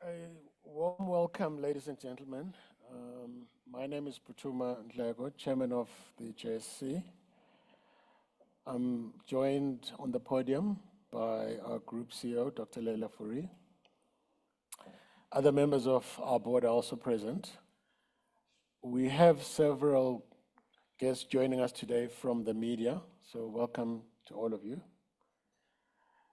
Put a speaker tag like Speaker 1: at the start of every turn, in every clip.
Speaker 1: A warm welcome, ladies and gentlemen. My name is Putuma Ndlego, Chairman of the JSE. I'm joined on the podium by our Group CEO, Dr. Leila Fourie. Other members of our board are also present. We have several guests joining us today from the media, so welcome to all of you.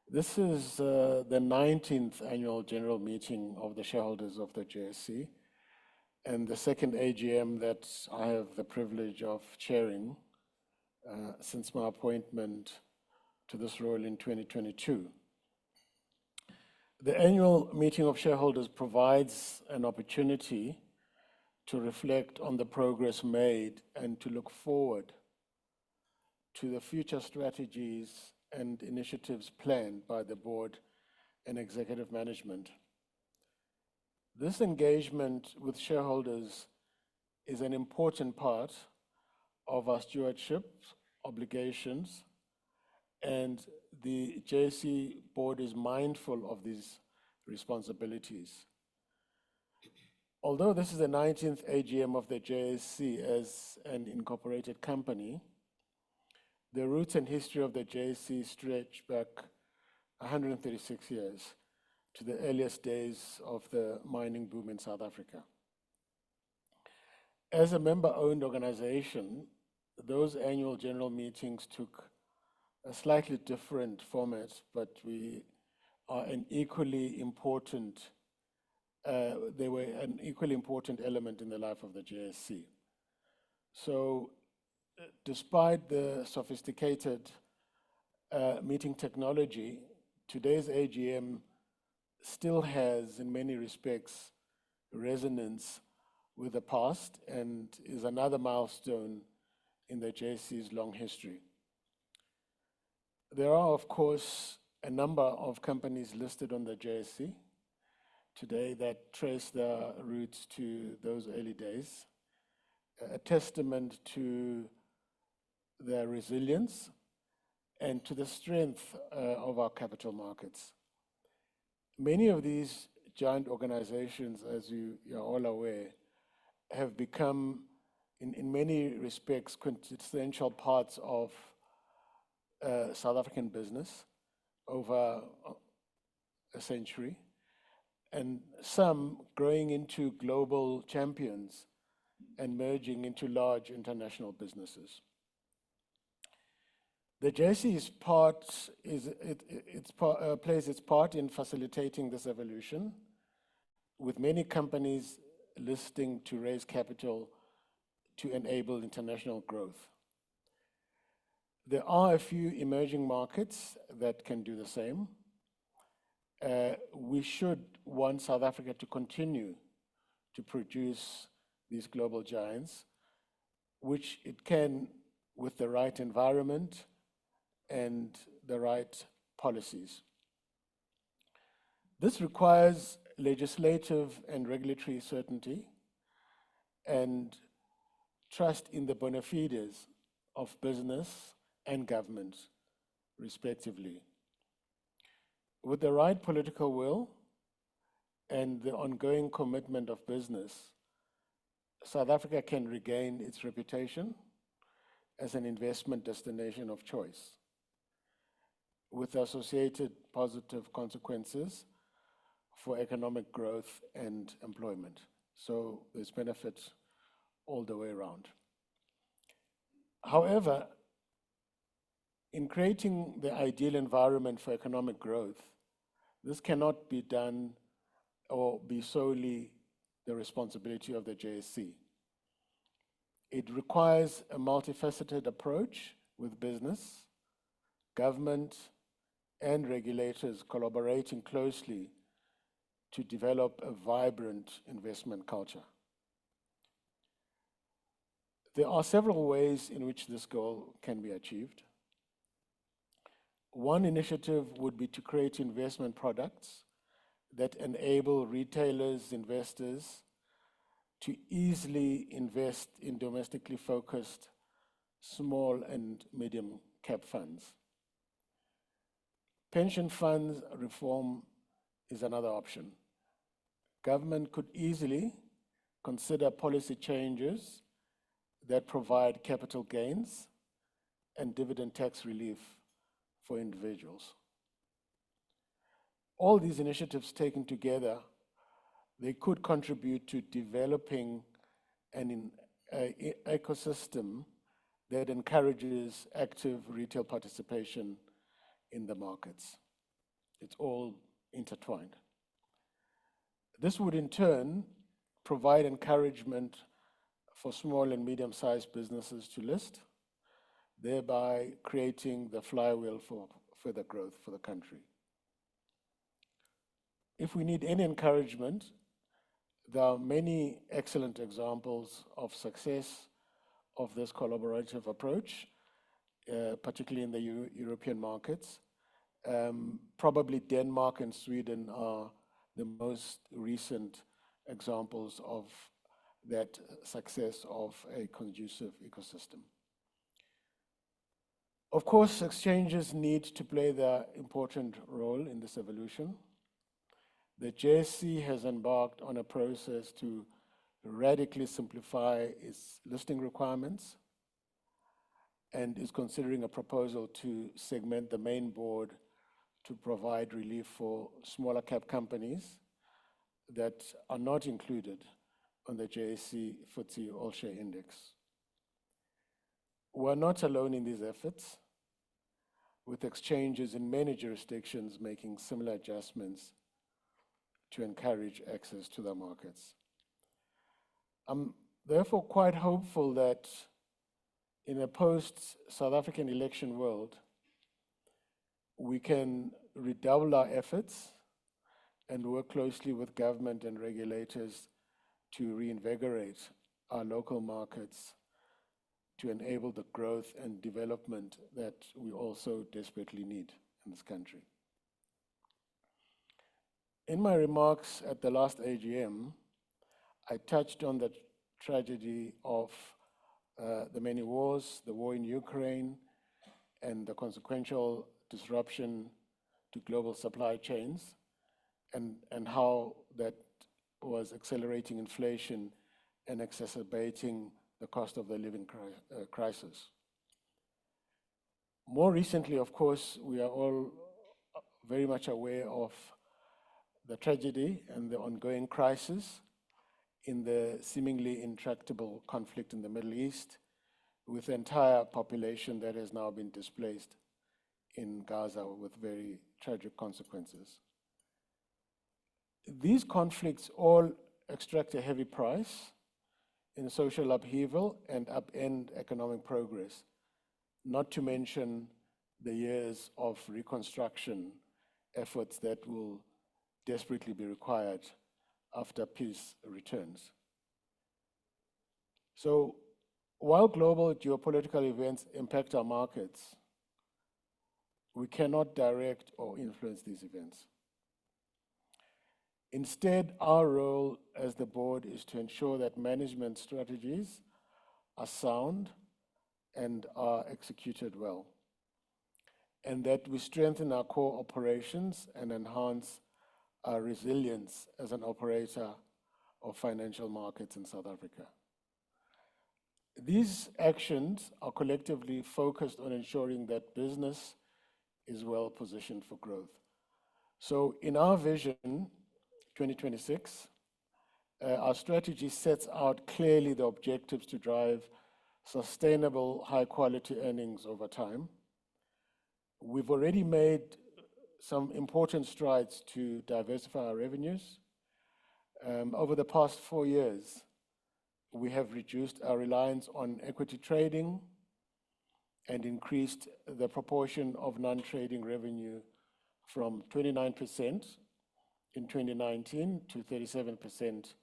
Speaker 1: This is the 19th annual general meeting of the shareholders of the JSE and the second AGM that I have the privilege of chairing since my appointment to this role in 2022. The annual meeting of shareholders provides an opportunity to reflect on the progress made and to look forward to the future strategies and initiatives planned by the board and executive management. This engagement with shareholders is an important part of our stewardship obligations, and the JSE board is mindful of these responsibilities. Although this is the 19th AGM of the JSE as an incorporated company, the roots and history of the JSE stretch back 136 years to the earliest days of the mining boom in South Africa. As a member-owned organization, those annual general meetings took a slightly different format, but they were an equally important element in the life of the JSE. So, despite the sophisticated meeting technology, today's AGM still has, in many respects, resonance with the past and is another milestone in the JSE's long history. There are, of course, a number of companies listed on the JSE today that trace their roots to those early days, a testament to their resilience and to the strength of our capital markets. Many of these giant organizations, as you are all aware, have become, in many respects, quintessential parts of South African business over a century, and some growing into global champions and merging into large international businesses. The JSE plays its part in facilitating this evolution, with many companies listing to raise capital to enable international growth. There are a few emerging markets that can do the same. We should want South Africa to continue to produce these global giants, which it can with the right environment and the right policies. This requires legislative and regulatory certainty and trust in the bona fides of business and government, respectively. With the right political will and the ongoing commitment of business, South Africa can regain its reputation as an investment destination of choice, with associated positive consequences for economic growth and employment. So there's benefit all the way around. However, in creating the ideal environment for economic growth, this cannot be done or be solely the responsibility of the JSE. It requires a multifaceted approach with business, government, and regulators collaborating closely to develop a vibrant investment culture. There are several ways in which this goal can be achieved. One initiative would be to create investment products that enable retailers, investors, to easily invest in domestically focused small and medium cap funds. Pension funds reform is another option. government could easily consider policy changes that provide capital gains and dividend tax relief for individuals. All these initiatives taken together, they could contribute to developing an ecosystem that encourages active retail participation in the markets. It's all intertwined. This would in turn provide encouragement for small and medium-sized businesses to list, thereby creating the flywheel for further growth for the country. If we need any encouragement, there are many excellent examples of success of this collaborative approach, particularly in the European markets. Probably Denmark and Sweden are the most recent examples of that success of a conducive ecosystem. Of course, exchanges need to play their important role in this evolution. The JSE has embarked on a process to radically simplify its listing requirements and is considering a proposal to segment the main board to provide relief for smaller cap companies that are not included on the JSE FTSE All-Share Index. We're not alone in these efforts, with exchanges in many jurisdictions making similar adjustments to encourage access to the markets. I'm therefore quite hopeful that in a post-South African election world, we can redouble our efforts and work closely with government and regulators to reinvigorate our local markets to enable the growth and development that we also desperately need in this country. In my remarks at the last AGM, I touched on the tragedy of the many wars, the war in Ukraine, and the consequential disruption to global supply chains, and how that was accelerating inflation and exacerbating the cost of the living crisis. More recently, of course, we are all very much aware of the tragedy and the ongoing crisis in the seemingly intractable conflict in the Middle East, with the entire population that has now been displaced in Gaza with very tragic consequences. These conflicts all extract a heavy price in social upheaval and upend economic progress, not to mention the years of reconstruction efforts that will desperately be required after peace returns. So, while global geopolitical events impact our markets, we cannot direct or influence these events. Instead, our role as the board is to ensure that management strategies are sound and are executed well, and that we strengthen our core operations and enhance our resilience as an operator of financial markets in South Africa. These actions are collectively focused on ensuring that business is well positioned for growth. So in our vision, 2026, our strategy sets out clearly the objectives to drive sustainable, high-quality earnings over time. We've already made some important strides to diversify our revenues. Over the past 4 years, we have reduced our reliance on equity trading and increased the proportion of non-trading revenue from 29% in 2019 to 37%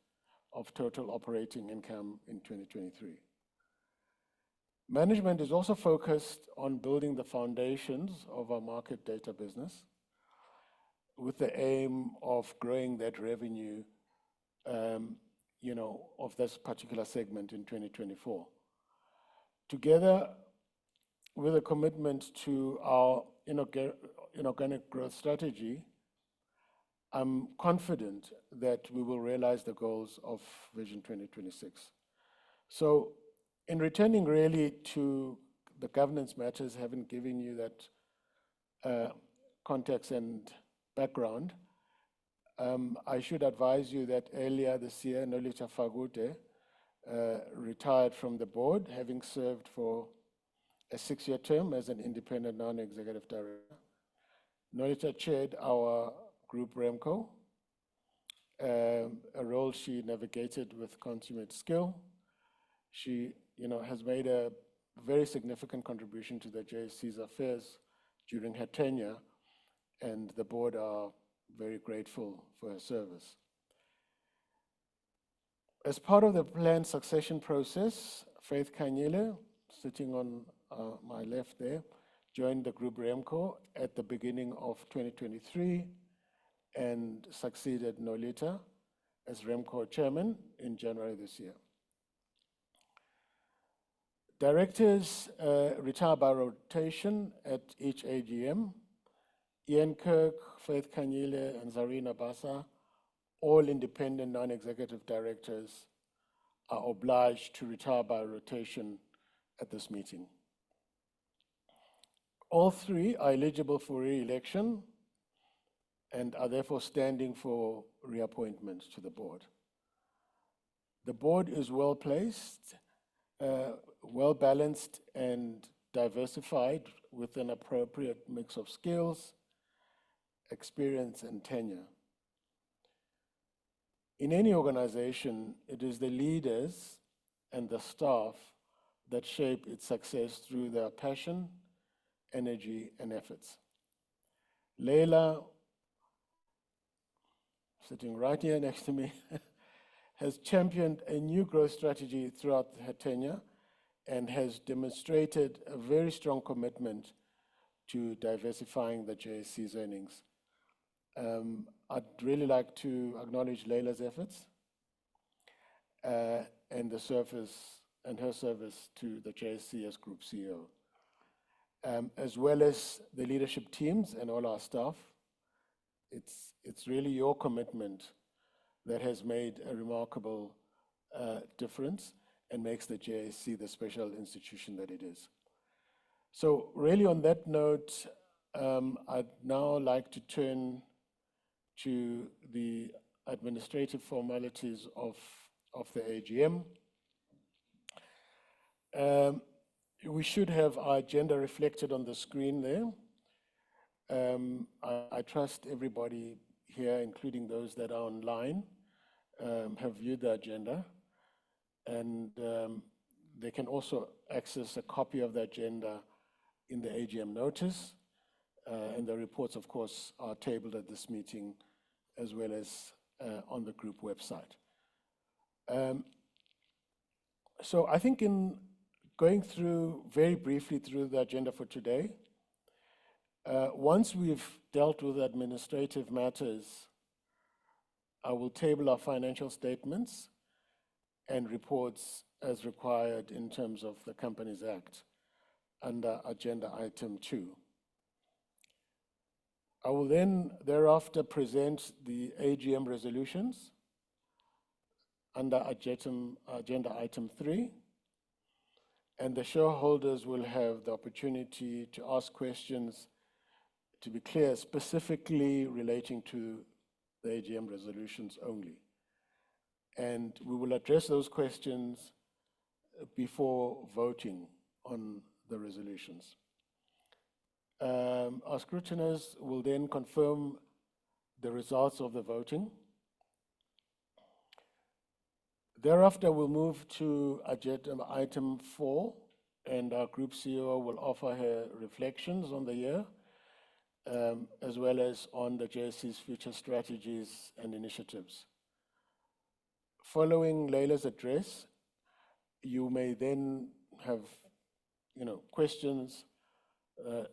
Speaker 1: of total operating income in 2023. Management is also focused on building the foundations of our market data business with the aim of growing that revenue of this particular segment in 2024. Together with a commitment to our inorganic growth strategy, I'm confident that we will realize the goals of Vision 2026. So in returning really to the governance matters, having given you that context and background, I should advise you that earlier this year, Nolita Fagute retired from the board, having served for a 6-year term as an independent non-executive director. Nolita chaired our group REMCO, a role she navigated with consummate skill. She, has made a very significant contribution to the JSE's affairs during her tenure, and the board are very grateful for her service. As part of the planned succession process, Faith Kanyile, sitting on my left there, joined the group REMCO at the beginning of 2023 and succeeded Nolita as REMCO chairman in January this year. Directors retire by rotation at each AGM. Ian Kirk, Faith Kanyile, and Zarina Basa, all independent non-executive directors, are obliged to retire by rotation at this meeting. All three are eligible for re-election and are therefore standing for reappointment to the board. The board is well placed, well balanced and diversified with an appropriate mix of skills, experience and tenure. In any organization, it is the leaders and the staff that shape its success through their passion, energy and efforts. Leila, sitting right here next to me, has championed a new growth strategy throughout her tenure and has demonstrated a very strong commitment to diversifying the JSE's earnings. I'd really like to acknowledge Leila's efforts and her service to the JSE as Group CEO, as well as the leadership teams and all our staff. It's really your commitment that has made a remarkable difference and makes the JSE the special institution that it is. So really on that note, I'd now like to turn to the administrative formalities of the AGM. We should have our agenda reflected on the screen there. I trust everybody here, including those that are online, have viewed the agenda, and they can also access a copy of the agenda in the AGM notice, and the reports, of course, are tabled at this meeting as well as on the group website. So I think in going through very briefly through the agenda for today, once we've dealt with administrative matters, I will table our financial statements and reports as required in terms of the Companies Act under agenda item 2. I will then thereafter present the AGM resolutions under agenda item 3, and the shareholders will have the opportunity to ask questions, to be clear, specifically relating to the AGM resolutions only. And we will address those questions before voting on the resolutions. Our scrutinizers will then confirm the results of the voting. Thereafter, we'll move to agenda item 4, and our Group CEO will offer her reflections on the year, as well as on the JSE's future strategies and initiatives. Following Leila's address, you may then have questions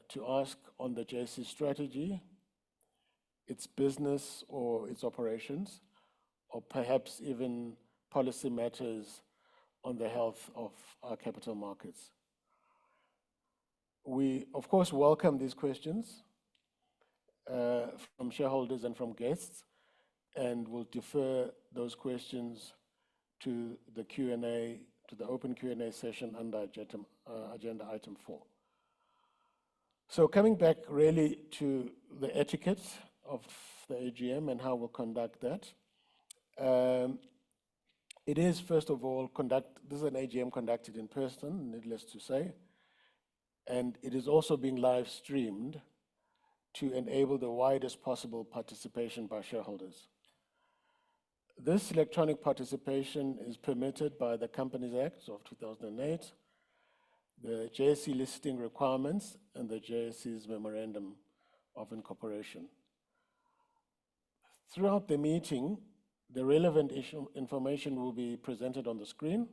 Speaker 1: to ask on the JSE strategy, its business or its operations, or perhaps even policy matters on the health of our capital markets. We, of course, welcome these questions from shareholders and from guests, and we'll defer those questions to the Q&A, to the open Q&A session under agenda item 4. So coming back really to the etiquette of the AGM and how we'll conduct that. It is, first of all, this is an AGM conducted in person, needless to say, and it is also being live streamed to enable the widest possible participation by shareholders. This electronic participation is permitted by the Companies Act of 2008, the JSE listing requirements, and the JSE's Memorandum of Incorporation. Throughout the meeting, the relevant information will be presented on the screen,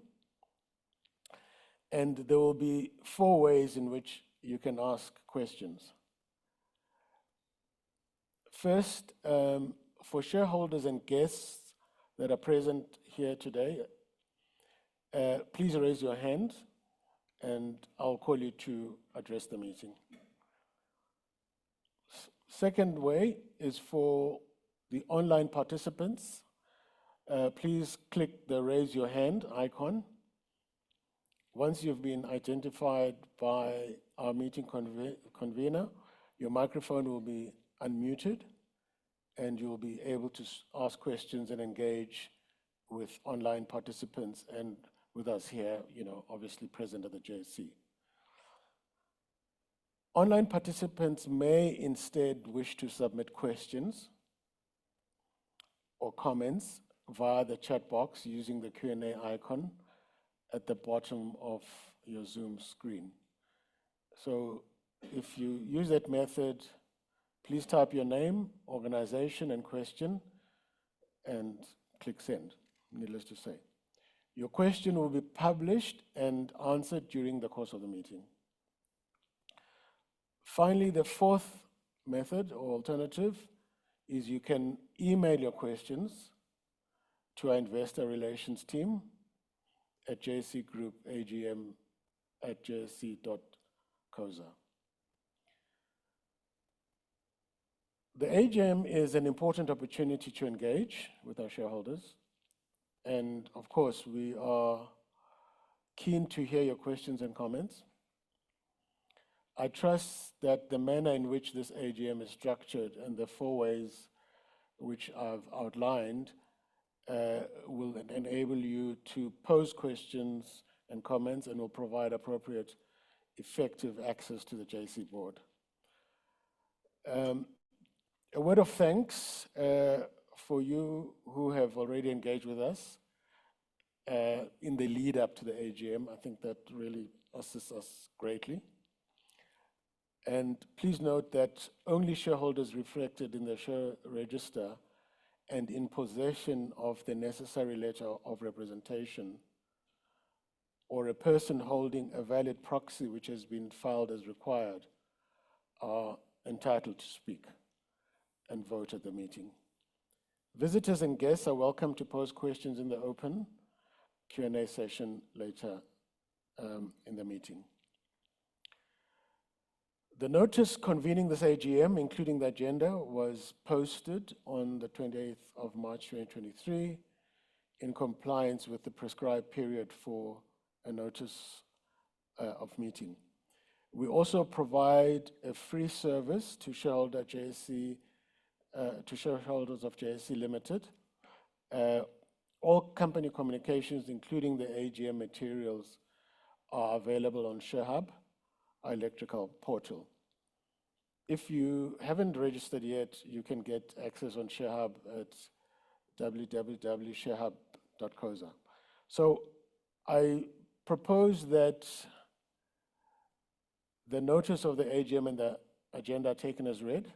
Speaker 1: and there will be 4 ways in which you can ask questions. First, for shareholders and guests that are present here today, please raise your hand and I'll call you to address the meeting. Second way is for the online participants. Please click the raise your hand icon. Once you've been identified by our meeting convener, your microphone will be unmuted and you'll be able to ask questions and engage with online participants and with us here, obviously present at the JSE. Online participants may instead wish to submit questions or comments via the chat box using the Q&A icon at the bottom of your Zoom screen. So if you use that method, please type your name, organization, and question, and click send, needless to say. Your question will be published and answered during the course of the meeting. Finally, the 4th method or alternative is you can email your questions to our investor relations team at jsegroup.agm@jse.coza. The AGM is an important opportunity to engage with our shareholders. And of course, we are keen to hear your questions and comments. I trust that the manner in which this AGM is structured and the 4 ways which I've outlined will enable you to pose questions and comments and will provide appropriate, effective access to the JSE board. A word of thanks for you who have already engaged with us in the lead up to the AGM. I think that really assists us greatly. And please note that only shareholders reflected in the share register and in possession of the necessary letter of representation, or a person holding a valid proxy which has been filed as required, are entitled to speak and vote at the meeting. Visitors and guests are welcome to pose questions in the open Q&A session later in the meeting. The notice convening this AGM, including the agenda, was posted on the 28th of March 2023 in compliance with the prescribed period for a notice of meeting. We also provide a free service to shareholders of JSE Limited. All company communications, including the AGM materials, are available on ShareHub, our electrical portal. If you haven't registered yet, you can get access on ShareHub at www.sharehub.coza. So I propose that the notice of the AGM and the agenda are taken as read.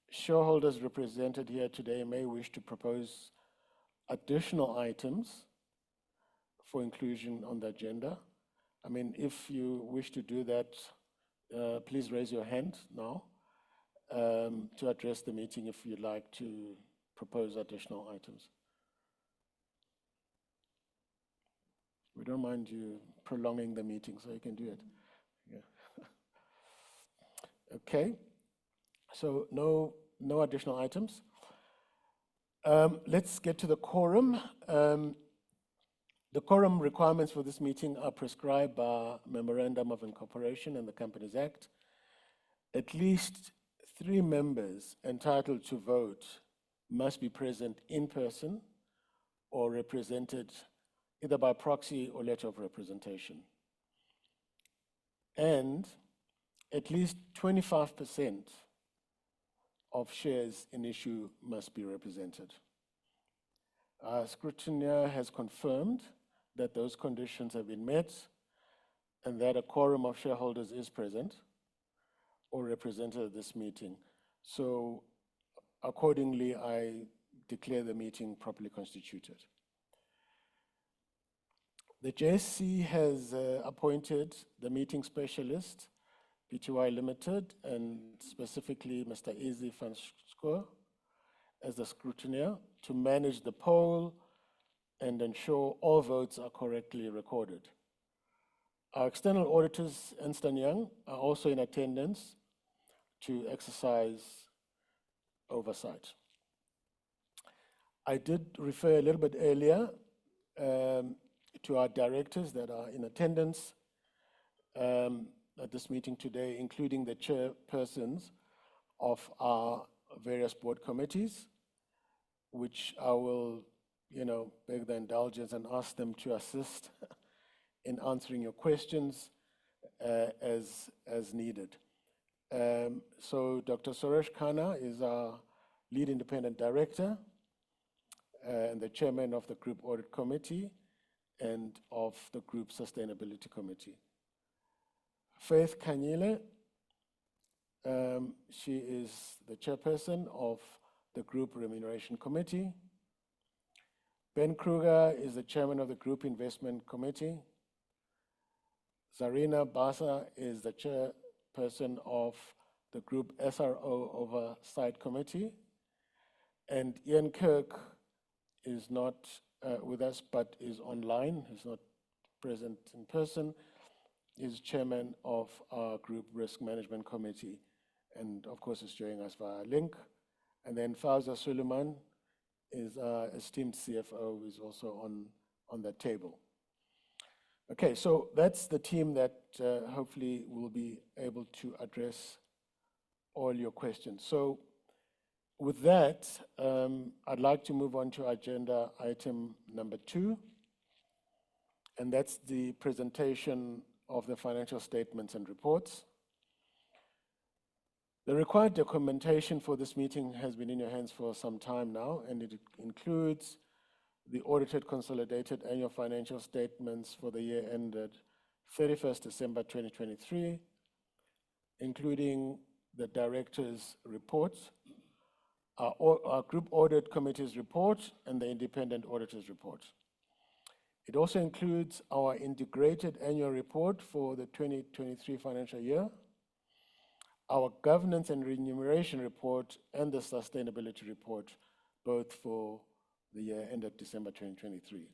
Speaker 1: Shareholders represented here today may wish to propose additional items for inclusion on the agenda. I mean, if you wish to do that, please raise your hand now to address the meeting if you'd like to propose additional items. We don't mind you prolonging the meeting, so you can do it. Yeah. Okay, so no additional items. Let's get to the quorum. The quorum requirements for this meeting are prescribed by Memorandum of Incorporation and the Companies Act. At least 3 members entitled to vote must be present in person or represented either by proxy or letter of representation. And at least 25% of shares in issue must be represented. Our scrutineer has confirmed that those conditions have been met and that a quorum of shareholders is present or represented at this meeting. So accordingly, I declare the meeting properly constituted. The JSE has appointed the meeting specialist, Pty Limited, and specifically Mr. Izzy van Schoor as the scrutineer to manage the poll and ensure all votes are correctly recorded. Our external auditors, Ernst & Young, are also in attendance to exercise oversight. I did refer a little bit earlier to our directors that are in attendance at this meeting today, including the chairpersons of our various board committees, which I will, beg the indulgence and ask them to assist in answering your questions as needed. So Dr. Suresh Khanna is our lead independent director and the chairman of the Group Audit Committee and of the Group Sustainability Committee. Faith Kanyile, she is the chairperson of the Group Remuneration Committee. Ben Kruger is the chairman of the Group Investment Committee. Zarina Basa is the chairperson of the Group SRO Oversight Committee. And Ian Kirk is not with us, but is online. He's not present in person. He's chairman of our Group Risk Management Committee, and of course is joining us via link. And then Fauza Suleiman is our esteemed CFO, who is also on that table. Okay, so that's the team that hopefully will be able to address all your questions. So with that, I'd like to move on to agenda item number 2, and that's the presentation of the financial statements and reports. The required documentation for this meeting has been in your hands for some time now, and it includes the audited consolidated annual financial statements for the year ended 31st December 2023, including the director's reports, our Group Audit Committee's report, and the independent auditor's report. It also includes our integrated annual report for the 2023 financial year, our governance and remuneration report, and the sustainability report, both for the year ended December 2023.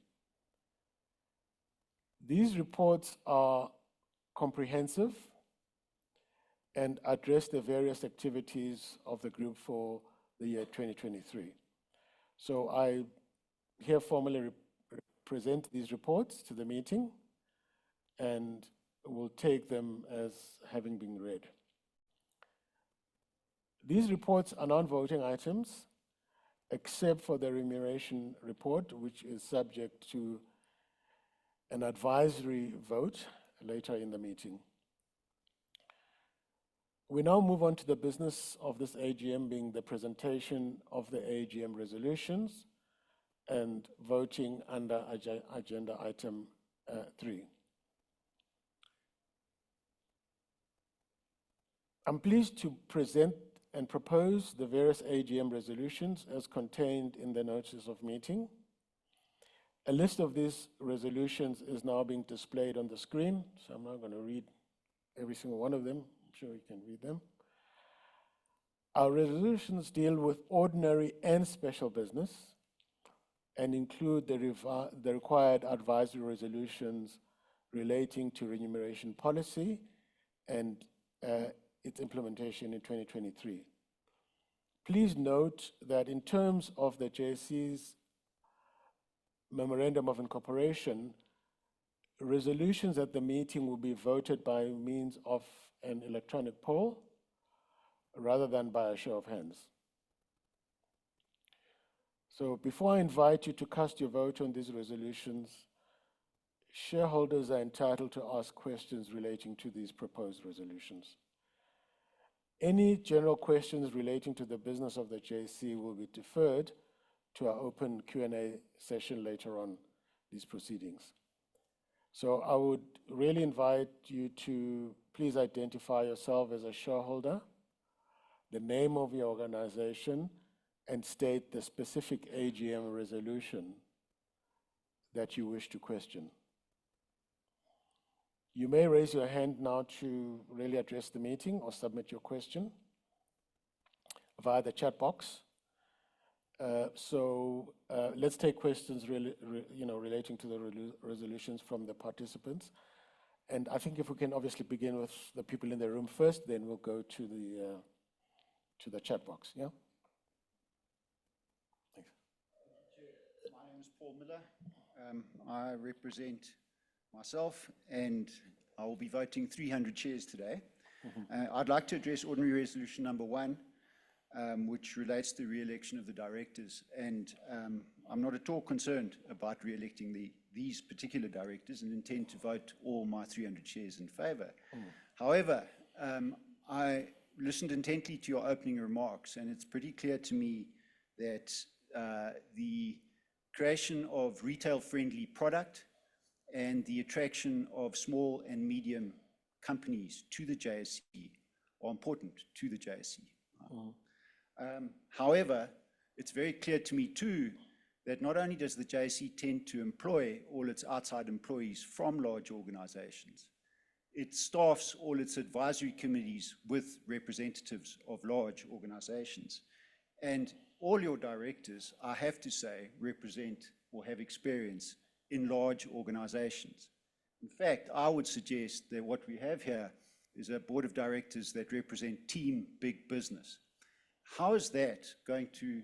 Speaker 1: These reports are comprehensive and address the various activities of the group for the year 2023. So I here formally present these reports to the meeting and will take them as having been read. These reports are non-voting items, except for the remuneration report, which is subject to an advisory vote later in the meeting. We now move on to the business of this AGM, being the presentation of the AGM resolutions and voting under agenda item 3. I'm pleased to present and propose the various AGM resolutions as contained in the notice of meeting. A list of these resolutions is now being displayed on the screen, so I'm not going to read every single one of them. I'm sure you can read them. Our resolutions deal with ordinary and special business and include the required advisory resolutions relating to remuneration policy and its implementation in 2023. Please note that in terms of the JSE's Memorandum of Incorporation, resolutions at the meeting will be voted by means of an electronic poll rather than by a show of hands. So before I invite you to cast your vote on these resolutions, shareholders are entitled to ask questions relating to these proposed resolutions. Any general questions relating to the business of the JSE will be deferred to our open Q&A session later on these proceedings. So I would really invite you to please identify yourself as a shareholder, the name of your organization, and state the specific AGM resolution that you wish to question. You may raise your hand now to really address the meeting or submit your question via the chat box. Let's take questions relating to the resolutions from the participants. And I think if we can obviously begin with the people in the room first, then we'll go to the chat box. Yeah. Thanks.
Speaker 2: My name is Paul Miller. I represent myself, and I will be voting 300 shares today. I'd like to address ordinary resolution number 1, which relates to the re-election of the directors. And I'm not at all concerned about re-electing these particular directors and intend to vote all my 300 shares in favour. However, I listened intently to your opening remarks, and it's pretty clear to me that the creation of retail-friendly product and the attraction of small and medium companies to the JSE are important to the JSE. However, it's very clear to me too that not only does the JSE tend to employ all its outside employees from large organizations, it staffs all its advisory committees with representatives of large organizations. And all your directors, I have to say, represent or have experience in large organizations. In fact, I would suggest that what we have here is a board of directors that represent team big business. How is that going to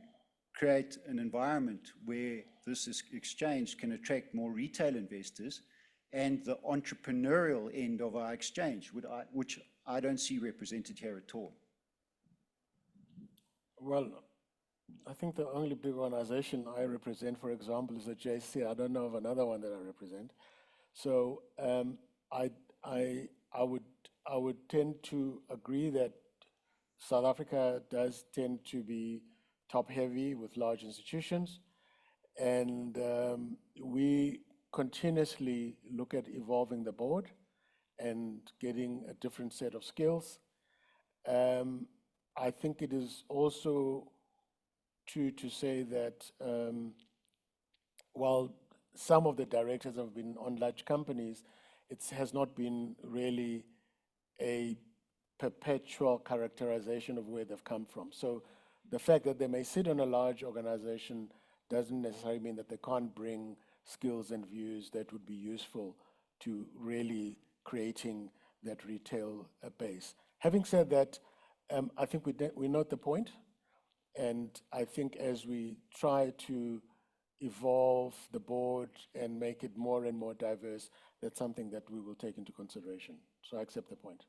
Speaker 2: create an environment where this exchange can attract more retail investors and the entrepreneurial end of our exchange, which I don't see represented here at all?
Speaker 1: Well, I think the only big organization I represent, for example, is the JSE. I don't know of another one that I represent. So I would tend to agree that South Africa does tend to be top-heavy with large institutions, and we continuously look at evolving the board and getting a different set of skills. I think it is also true to say that while some of the directors have been on large companies, it has not been really a perpetual characterization of where they've come from. So the fact that they may sit on a large organization doesn't necessarily mean that they can't bring skills and views that would be useful to really creating that retail base. Having said that, I think we note the point, and I think as we try to evolve the board and make it more and more diverse, that's something that we will take into consideration. So I accept the point.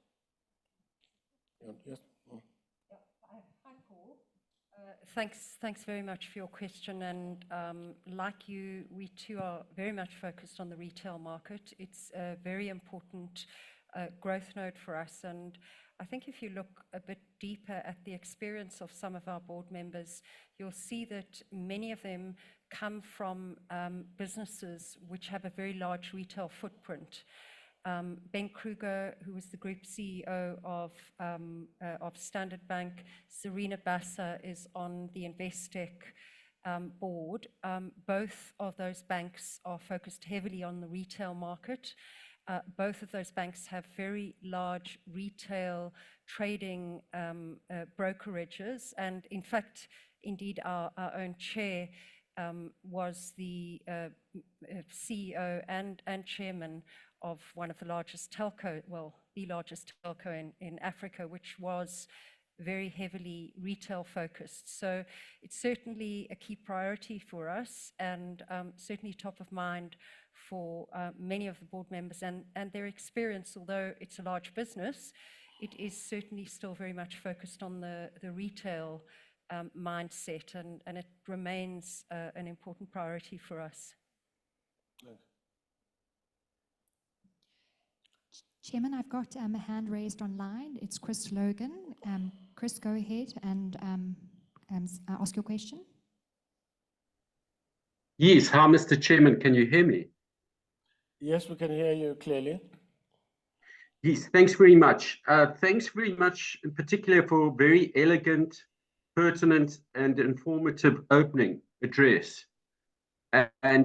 Speaker 1: Yes?
Speaker 3: Yeah. Hi, Paul. Thanks very much for your question. And like you, we too are very much focused on the retail market. It's a very important growth node for us. And I think if you look a bit deeper at the experience of some of our board members, you'll see that many of them come from businesses which have a very large retail footprint. Ben Kruger, who was the group CEO of Standard Bank, Serena Bassa is on the Investec board. Both of those banks are focused heavily on the retail market. Both of those banks have very large retail trading brokerages. And in fact, indeed, our own chair was the CEO and chairman of one of the largest telco, well, the largest telco in Africa, which was very heavily retail focused. So it's certainly a key priority for us, and certainly top of mind for many of the board members and their experience. Although it's a large business, it is certainly still very much focused on the retail mindset, and it remains an important priority for us.
Speaker 4: Chairman, I've got a hand raised online. It's Chris Logan. Chris, go ahead and ask your question.
Speaker 5: Yes, hi, Mr. Chairman. Can you hear me?
Speaker 1: Yes, we can hear you clearly.
Speaker 5: Yes, thanks very much. Thanks very much, in particular, for a very elegant, pertinent, and informative opening address. Yeah, I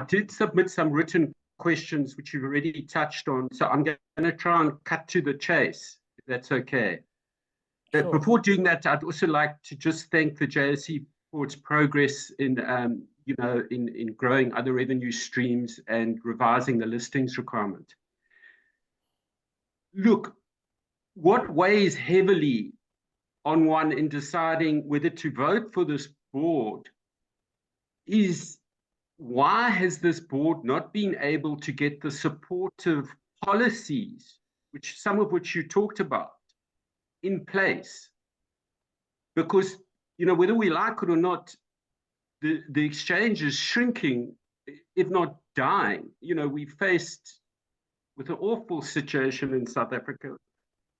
Speaker 5: did submit some written questions which you've already touched on, so I'm going to try and cut to the chase, if that's okay.
Speaker 1: Sure.
Speaker 5: Before doing that, I'd also like to just thank the JSE for its progress in, in growing other revenue streams and revising the listings requirement. Look, what weighs heavily on one in deciding whether to vote for this board is, why has this board not been able to get the supportive policies, some of which you talked about, in place? Because, whether we like it or not, the exchange is shrinking, if not dying. We faced with an awful situation in South Africa,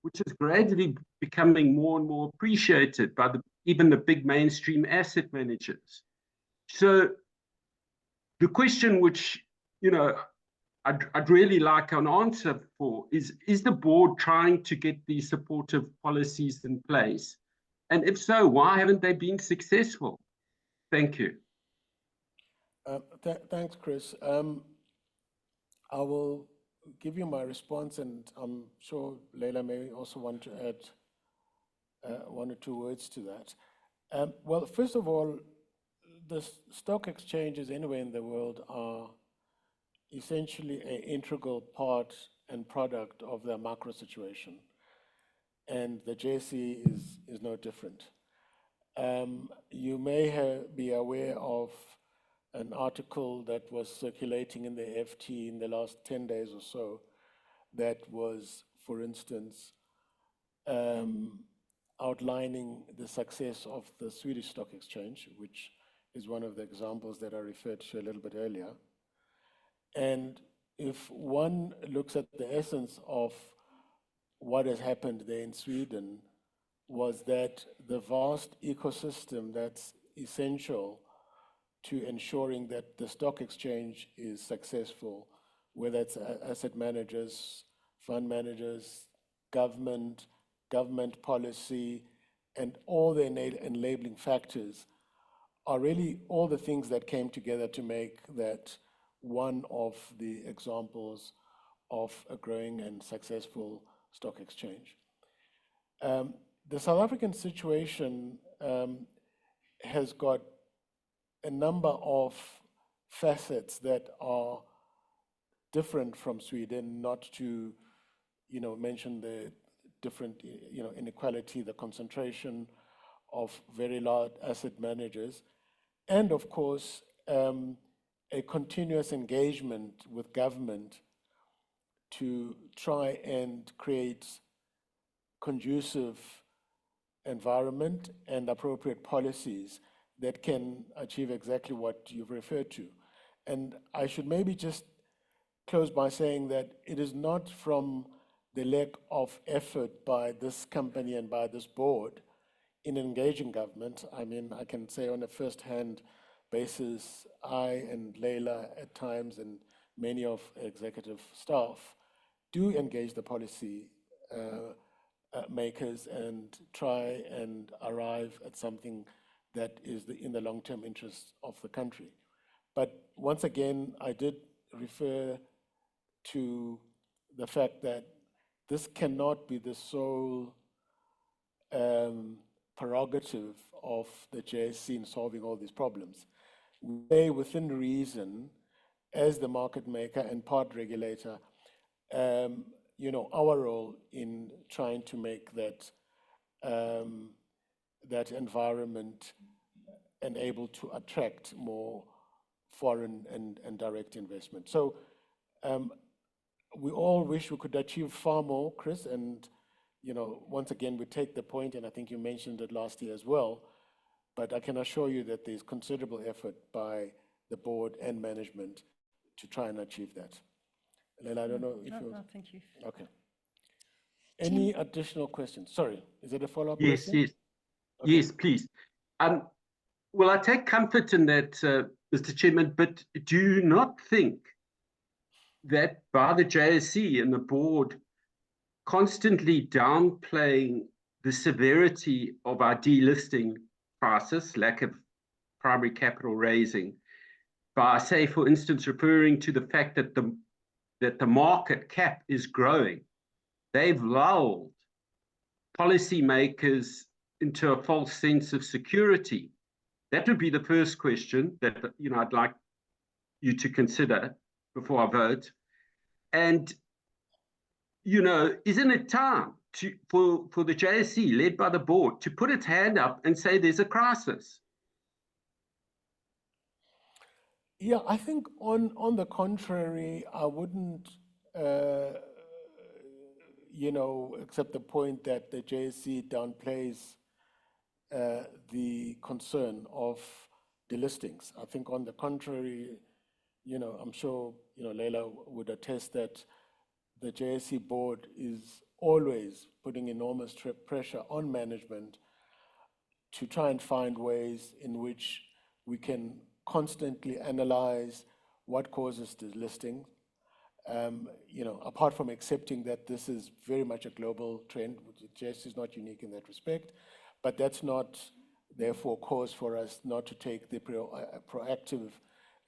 Speaker 5: which is gradually becoming more and more appreciated by even the big mainstream asset managers. So the question which, I'd really like an answer for is the board trying to get these supportive policies in place? And if so, why haven't they been successful? Thank you.
Speaker 1: Thanks, Chris. I will give you my response, and I'm sure Leila may also want to add 1 or 2 words to that. Well, first of all, the stock exchanges anywhere in the world are essentially an integral part and product of the macro situation, and the JSE is no different. You may be aware of an article that was circulating in the FT in the last 10 days or so that was, for instance, outlining the success of the Swedish Stock Exchange, which is one of the examples that I referred to a little bit earlier. And if one looks at the essence of what has happened there in Sweden, was that the vast ecosystem that's essential to ensuring that the stock exchange is successful, whether it's asset managers, fund managers, government policy, and all the enabling factors, are really all the things that came together to make that one of the examples of a growing and successful stock exchange. The South African situation has got a number of facets that are different from Sweden, not to mention the different inequality, the concentration of very large asset managers, and of course a continuous engagement with government to try and create conducive environment and appropriate policies that can achieve exactly what you've referred to. And I should maybe just close by saying that it is not from the lack of effort by this company and by this board in engaging government. I mean, I can say on a first-hand basis, I and Leila at times and many of executive staff do engage the policy makers and try and arrive at something that is in the long-term interest of the country. But once again, I did refer to the fact that this cannot be the sole prerogative of the JSE in solving all these problems. We, within reason, as the market maker and part regulator, our role in trying to make that that environment and able to attract more foreign and direct investment. So we all wish we could achieve far more, Chris, and once again, we take the point, and I think you mentioned it last year as well, but I can assure you that there's considerable effort by the board and management to try and achieve that. Leila, I don't know if you...
Speaker 3: No, thank you.
Speaker 1: Okay. Any additional questions? Sorry, is it a follow-up
Speaker 5: Yes,
Speaker 1: question?
Speaker 5: yes.
Speaker 1: Okay.
Speaker 5: Yes, please. Well, I take comfort in that, Mr. Chairman, but do you not think that by the JSE and the board constantly downplaying the severity of our delisting crisis, lack of primary capital raising, by, say, for instance, referring to the fact that the market cap is growing, they've lulled policymakers into a false sense of security? That would be the first question that I'd like you to consider before I vote. And isn't it time for the JSE, led by the board, to put its hand up and say there's a crisis?
Speaker 1: Yeah, I think on the contrary, I wouldn't, accept the point that the JSE downplays the concern of delistings. I think on the contrary, I'm sure, Leila would attest that the JSE board is always putting enormous pressure on management to try and find ways in which we can constantly analyze what causes delisting. Apart from accepting that this is very much a global trend, JSE is not unique in that respect, but that's not therefore cause for us not to take the proactive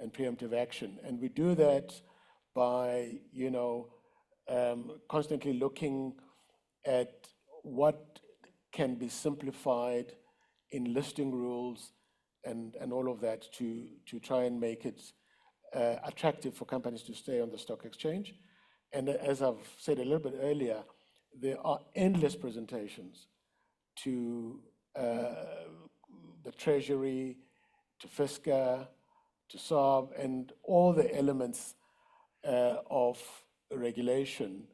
Speaker 1: and preemptive action. And we do that by, constantly looking at what can be simplified in listing rules and all of that to try and make it attractive for companies to stay on the stock exchange. And as I've said a little bit earlier, there are endless presentations to the Treasury, to FISCA, to SARB, and all the elements of regulation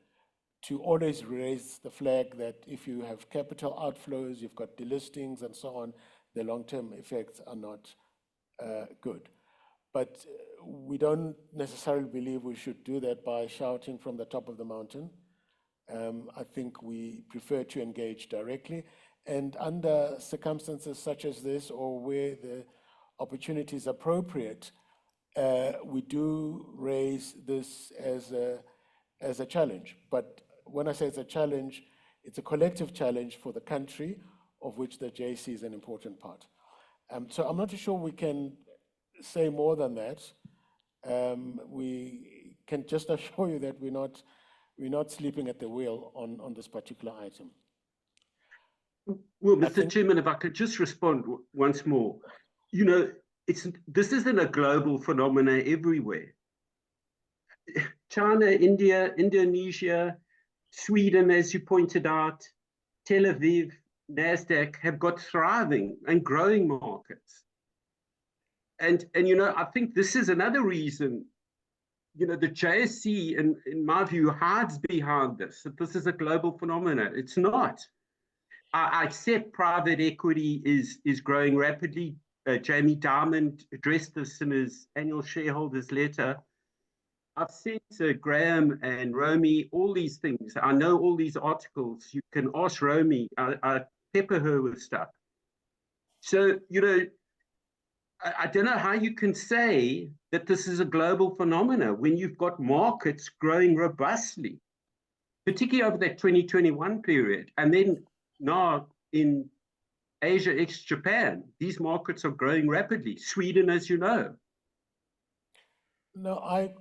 Speaker 1: to always raise the flag that if you have capital outflows, you've got delistings and so on, the long-term effects are not good. But we don't necessarily believe we should do that by shouting from the top of the mountain. I think we prefer to engage directly. And under circumstances such as this, or where the opportunity is appropriate, we do raise this as a challenge. But when I say it's a challenge, it's a collective challenge for the country, of which the JSE is an important part. So I'm not sure we can say more than that. We can just assure you that we're not sleeping at the wheel on this particular item.
Speaker 5: Well, Mr. Chairman, if I could just respond once more. This isn't a global phenomena everywhere. China, India, Indonesia, Sweden, as you pointed out, Tel Aviv, NASDAQ have got thriving and growing markets. And I think this is another reason, the JSE, in my view, hides behind this, that this is a global phenomenon. It's not. I accept private equity is growing rapidly. Jamie Dimon addressed this in his annual shareholders letter. I've sent Graham and Romy all these things. I know all these articles. You can ask Romy. I pepper her with stuff. So, I don't know how you can say that this is a global phenomena when you've got markets growing robustly, particularly over that 2021 period. And then now in Asia ex-Japan, these markets are growing rapidly. Sweden, as you know.
Speaker 1: No, I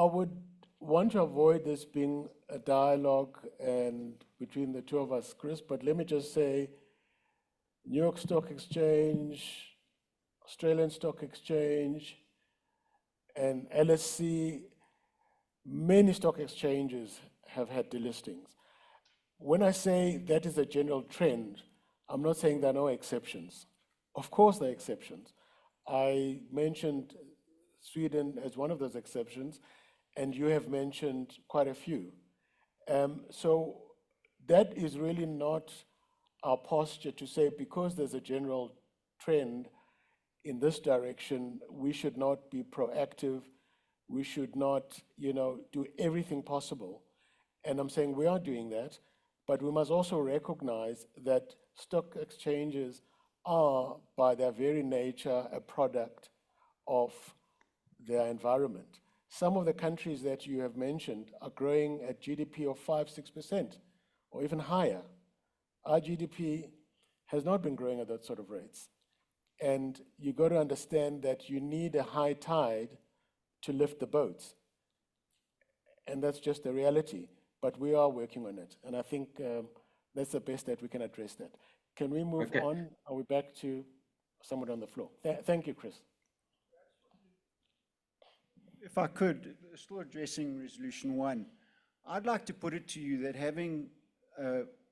Speaker 1: would want to avoid this being a dialogue and between the two of us, Chris, but let me just say, New York Stock Exchange, Australian Stock Exchange, and LSE, many stock exchanges have had delistings. When I say that is a general trend, I'm not saying there are no exceptions. Of course, there are exceptions. I mentioned Sweden as one of those exceptions, and you have mentioned quite a few. So that is really not our posture to say because there's a general trend in this direction, we should not be proactive, we should not, do everything possible. And I'm saying we are doing that, but we must also recognize that stock exchanges are, by their very nature, a product of their environment. Some of the countries that you have mentioned are growing at GDP of 5-6% or even higher. Our GDP has not been growing at that sort of rates. And you got to understand that you need a high tide to lift the boats. And that's just the reality. But we are working on it. And I think that's the best that we can address that. Can we move
Speaker 5: Okay.
Speaker 1: on? Are we back to someone on the floor? Thank you, Chris.
Speaker 2: If I could, still addressing Resolution 1, I'd like to put it to you that having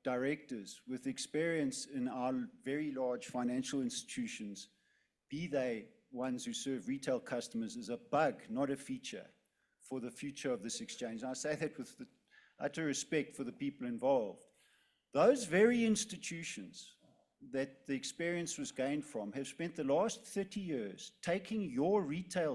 Speaker 2: directors with experience in our very large financial institutions, be they ones who serve retail customers, is a bug, not a feature for the future of this exchange. And I say that with the utter respect for the people involved. Those very institutions that the experience was gained from have spent the last 30 years taking your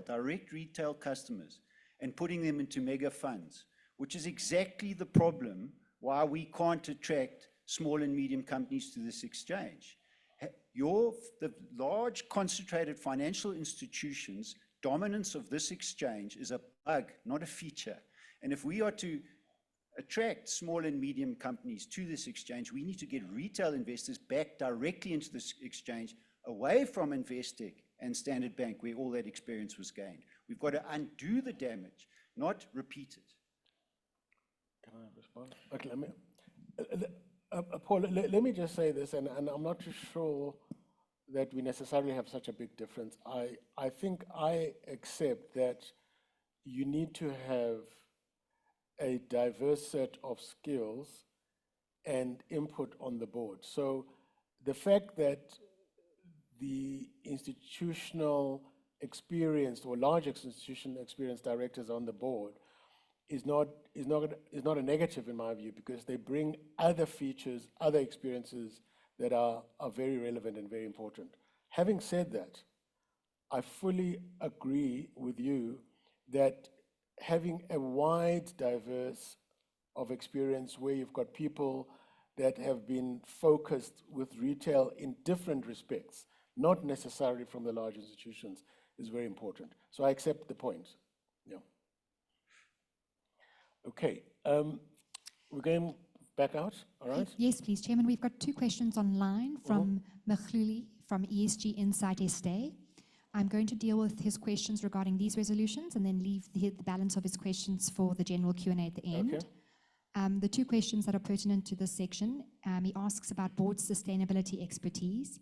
Speaker 2: direct retail customers and putting them into mega funds, which is exactly the problem why we can't attract small and medium companies to this exchange. The large concentrated financial institutions' dominance of this exchange is a bug, not a feature. And if we are to attract small and medium companies to this exchange, we need to get retail investors back directly into this exchange, away from Investec and Standard Bank, where all that experience was gained. We've got to undo the damage, not repeat it.
Speaker 1: Can I respond? Okay, Paul, let me just say this, and I'm not too sure that we necessarily have such a big difference. I think I accept that you need to have a diverse set of skills and input on the board. So the fact that the institutional experienced or large institutional experienced directors on the board is not a negative in my view, because they bring other features, other experiences that are very relevant and very important. Having said that, I fully agree with you that having a wide diverse of experience where you've got people that have been focused with retail in different respects, not necessarily from the large institutions, is very important. So I accept the point. Yeah. Okay, we're going back out, all right?
Speaker 4: Yes, please, Chairman. We've got two questions online from Mkhuli from ESG Insight SA. I'm going to deal with his questions regarding these resolutions and then leave the balance of his questions for the general Q&A at the end.
Speaker 1: Okay.
Speaker 4: The two questions that are pertinent to this section, he asks about board sustainability expertise.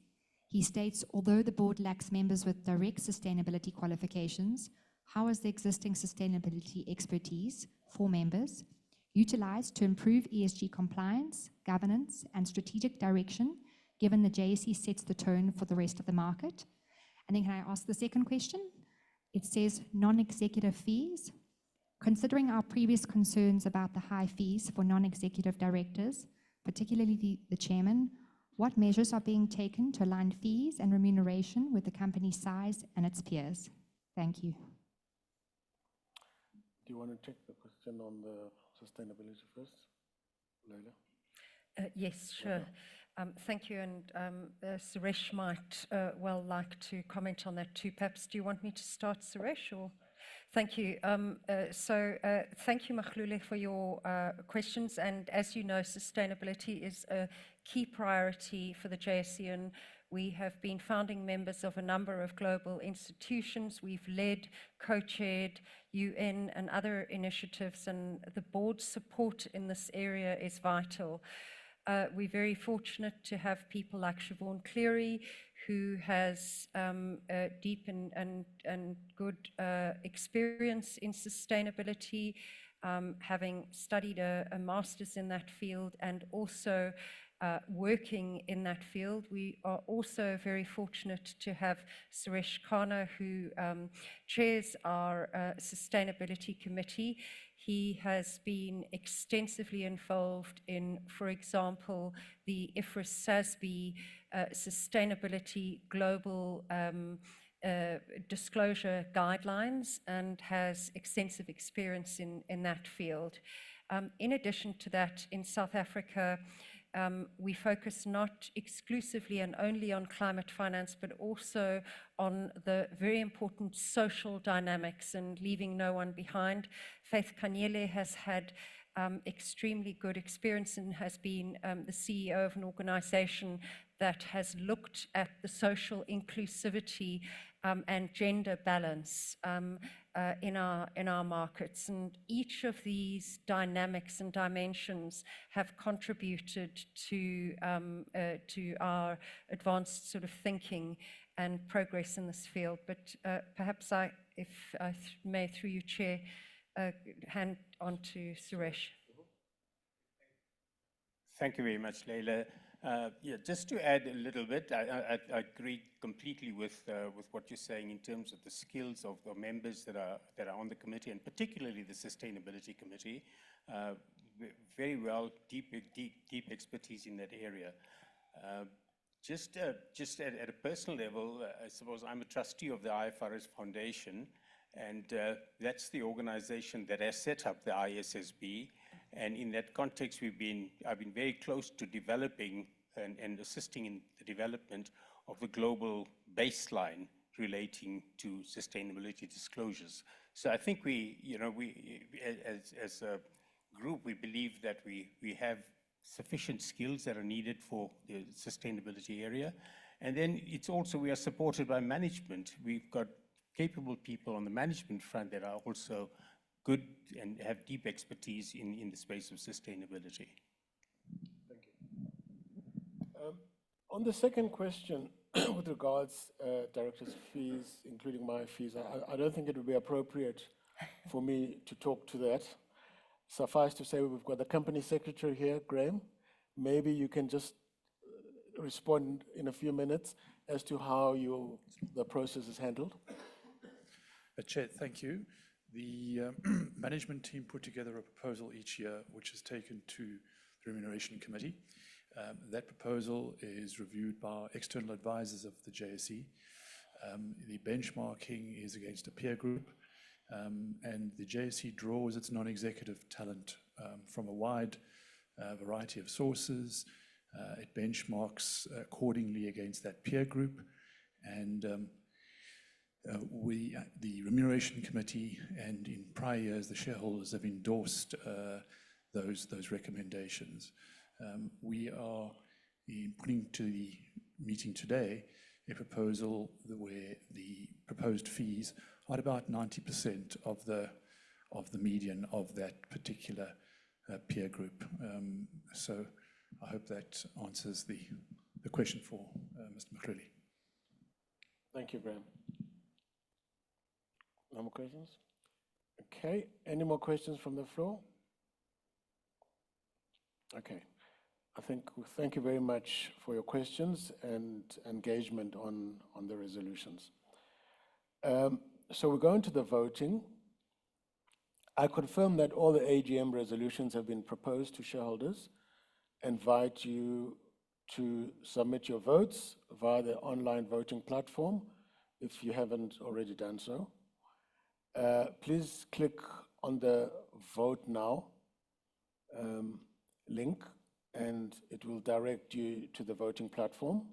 Speaker 4: He states, although the board lacks members with direct sustainability qualifications, how is the existing sustainability expertise for members utilized to improve ESG compliance, governance, and strategic direction, given the JSE sets the tone for the rest of the market? And then can I ask the second question? It says non-executive fees. Considering our previous concerns about the high fees for non-executive directors, particularly the chairman, what measures are being taken to align fees and remuneration with the company's size and its peers? Thank you.
Speaker 1: Do you want to take the question on the sustainability first, Leila?
Speaker 3: Yes, sure. Thank you, and Suresh might well like to comment on that too. Perhaps, do you want me to start, Suresh, or? Thank you. Thank you, Mkhuli, for your questions. And as you know, sustainability is a key priority for the JSE, and we have been founding members of a number of global institutions. We've led, co-chaired UN and other initiatives, and the board's support in this area is vital. We're very fortunate to have people like Siobhan Cleary, who has deep and good experience in sustainability. having studied a master's in that field and also working in that field. We are also very fortunate to have Suresh Khanna, who chairs our Sustainability Committee. He has been extensively involved in, for example, the IFRS SASB Sustainability Global Disclosure Guidelines and has extensive experience in that field. In addition to that, in South Africa, we focus not exclusively and only on climate finance, but also on the very important social dynamics and leaving no one behind. Faith Kanyele has had extremely good experience and has been the CEO of an organization that has looked at the social inclusivity and gender balance in our markets. And each of these dynamics and dimensions have contributed to our advanced sort of thinking and progress in this field. But perhaps if I may, through you, Chair, hand on to Suresh.
Speaker 6: Thank you very much, Leila. Yeah, just to add a little bit, I agree completely with what you're saying in terms of the skills of the members that are on the committee, and particularly the Sustainability Committee. Very well, deep expertise in that area. Just at a personal level, I suppose I'm a trustee of the IFRS Foundation, and that's the organization that has set up the ISSB. And in that context, I've been very close to developing and assisting in the development of the global baseline relating to sustainability disclosures. So I think as a group, we believe that we have sufficient skills that are needed for the sustainability area. And then it's also, we are supported by management. We've got capable people on the management front that are also good and have deep expertise in the space of sustainability.
Speaker 1: Thank you. On the second question, with regards directors' fees, including my fees, I don't think it would be appropriate for me to talk to that. Suffice to say, we've got the company secretary here, Graham. Maybe you can just respond in a few minutes as to how the process is handled.
Speaker 7: Chair, thank you. The management team put together a proposal each year, which is taken to the Remuneration Committee. That proposal is reviewed by external advisors of the JSE. The benchmarking is against a peer group, and the JSE draws its non-executive talent from a wide variety of sources. It benchmarks accordingly against that peer group, and the Remuneration Committee, and in prior years, the shareholders have endorsed those recommendations. We are putting to the meeting today a proposal where the proposed fees are about 90% of the median of that particular peer group. So I hope that answers the question for Mr. McCready.
Speaker 1: Thank you, Graham. No more questions? Okay, any more questions from the floor? Okay, thank you very much for your questions and engagement on the resolutions. So we're going to the voting. I confirm that all the AGM resolutions have been proposed to shareholders. Invite you to submit your votes via the online voting platform if you haven't already done so. Please click on the Vote Now link, and it will direct you to the voting platform.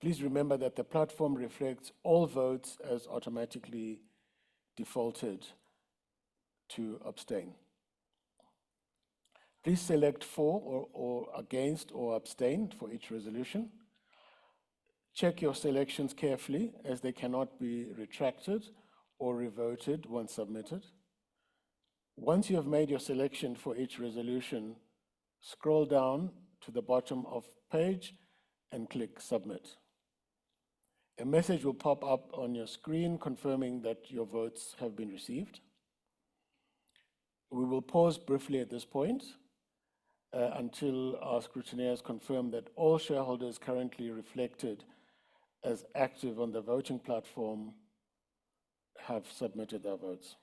Speaker 1: Please remember that the platform reflects all votes as automatically defaulted to abstain. Please select for or against or abstain for each resolution. Check your selections carefully, as they cannot be retracted or revoted once submitted. Once you have made your selection for each resolution, scroll down to the bottom of the page and click Submit. A message will pop up on your screen confirming that your votes have been received. We will pause briefly at this point until our scrutineers confirm that all shareholders currently reflected as active on the voting platform have submitted their votes.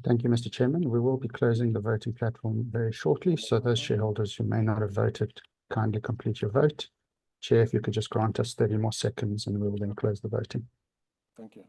Speaker 8: Thank you, Mr. Chairman. We will be closing the voting platform very shortly, so those shareholders who may not have voted, kindly complete your vote. Chair, if you could just grant us 30 more seconds and we will then close the voting.
Speaker 1: Thank you.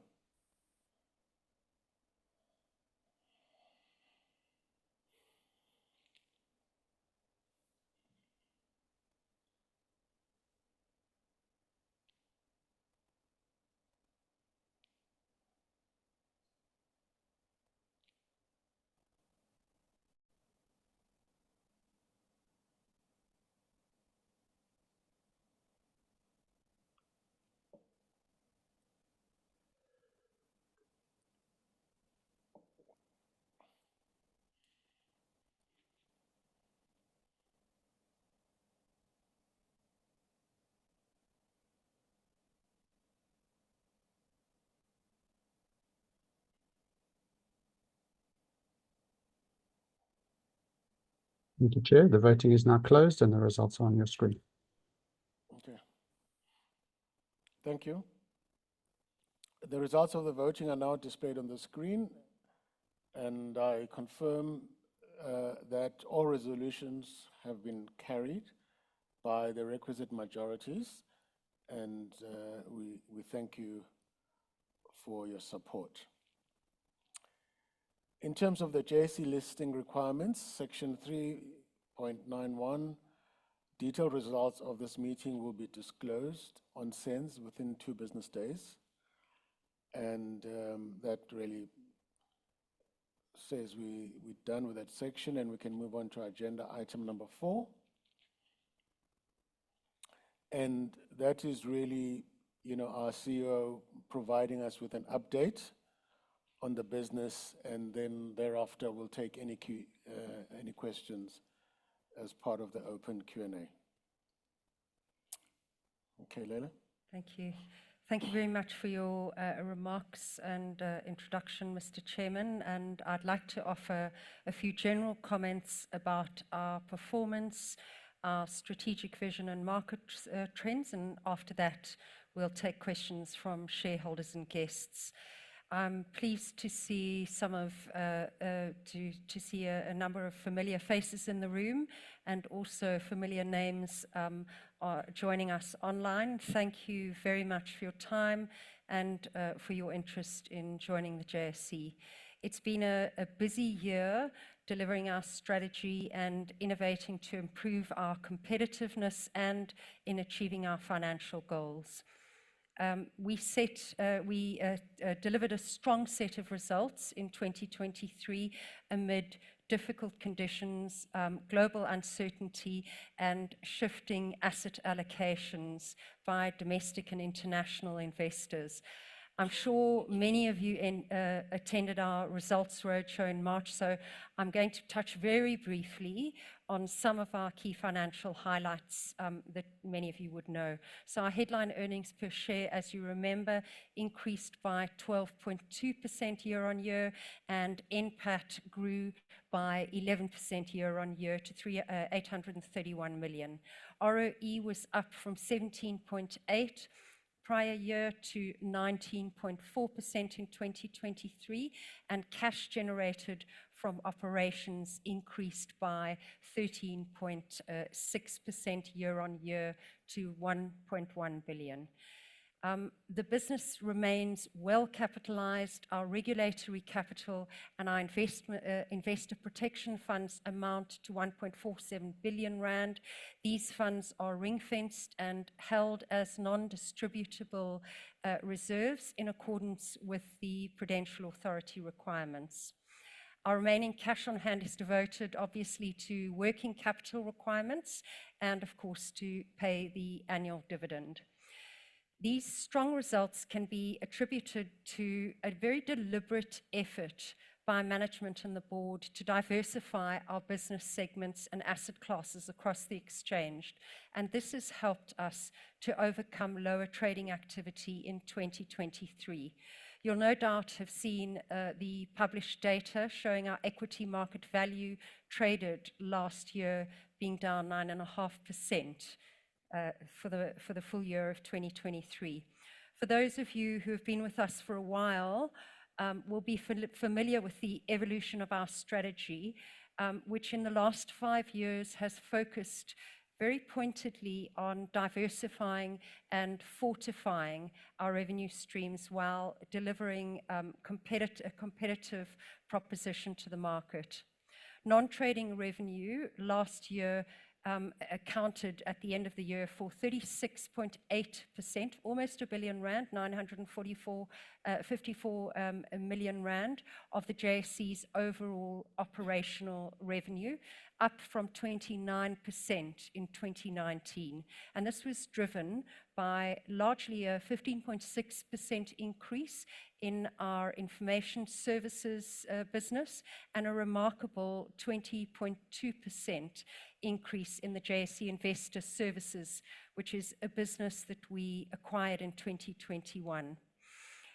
Speaker 8: Thank you, Chair. The voting is now closed and the results are on your screen.
Speaker 1: Okay. Thank you. The results of the voting are now displayed on the screen, and I confirm that all resolutions have been carried by the requisite majorities, and we thank you for your support. In terms of the JSE listing requirements, section 3.91, detailed results of this meeting will be disclosed on SENS within 2 business days. And that really says we're done with that section, and we can move on to agenda item number 4. And that is really, our CEO providing us with an update on the business, and then thereafter we'll take any questions as part of the open Q&A. Okay, Leila.
Speaker 3: Thank you. Thank you very much for your remarks and introduction, Mr. Chairman. And I'd like to offer a few general comments about our performance, our strategic vision and market trends. And after that, we'll take questions from shareholders and guests. I'm pleased to see a number of familiar faces in the room, and also familiar names are joining us online. Thank you very much for your time and for your interest in joining the JSE. It's been a busy year delivering our strategy and innovating to improve our competitiveness and in achieving our financial goals. We delivered a strong set of results in 2023 amid difficult conditions, global uncertainty, and shifting asset allocations by domestic and international investors. I'm sure many of you attended our results roadshow in March, so I'm going to touch very briefly on some of our key financial highlights that many of you would know. So our headline earnings per share, as you remember, increased by 12.2% year on year, and NPAT grew by 11% year on year to 831 million. ROE was up from 17.8% prior year to 19.4% in 2023, and cash generated from operations increased by 13.6% year on year to 1.1 billion. The business remains well capitalized. Our regulatory capital and our investor protection funds amount to 1.47 billion rand. These funds are ring-fenced and held as non-distributable reserves in accordance with the Prudential Authority requirements. Our remaining cash on hand is devoted, obviously, to working capital requirements and, of course, to pay the annual dividend. These strong results can be attributed to a very deliberate effort by management and the board to diversify our business segments and asset classes across the exchange. And this has helped us to overcome lower trading activity in 2023. You'll no doubt have seen the published data showing our equity market value traded last year being down 9.5% for the full year of 2023. For those of you who have been with us for a while, will be familiar with the evolution of our strategy, which in the last 5 years has focused very pointedly on diversifying and fortifying our revenue streams while delivering a competitive proposition to the market. Non-trading revenue last year accounted at the end of the year for 36.8%, almost R1 billion, 954 million rand of the JSE's overall operational revenue, up from 29% in 2019. And this was driven by largely a 15.6% increase in our information services business and a remarkable 20.2% increase in the JSE Investor Services, which is a business that we acquired in 2021.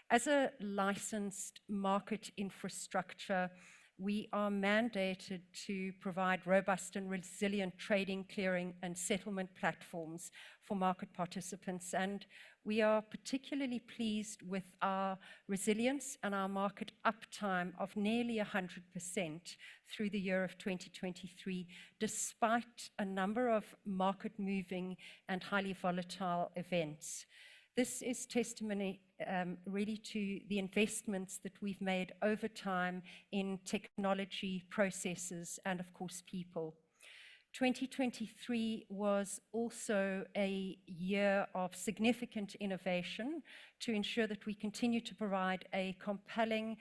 Speaker 3: As a licensed market infrastructure, we are mandated to provide robust and resilient trading, clearing, and settlement platforms for market participants. And we are particularly pleased with our resilience and our market uptime of nearly 100% through the year of 2023, despite a number of market-moving and highly volatile events. This is testimony really to the investments that we've made over time in technology, processes, and of course, people. 2023 was also a year of significant innovation to ensure that we continue to provide a compelling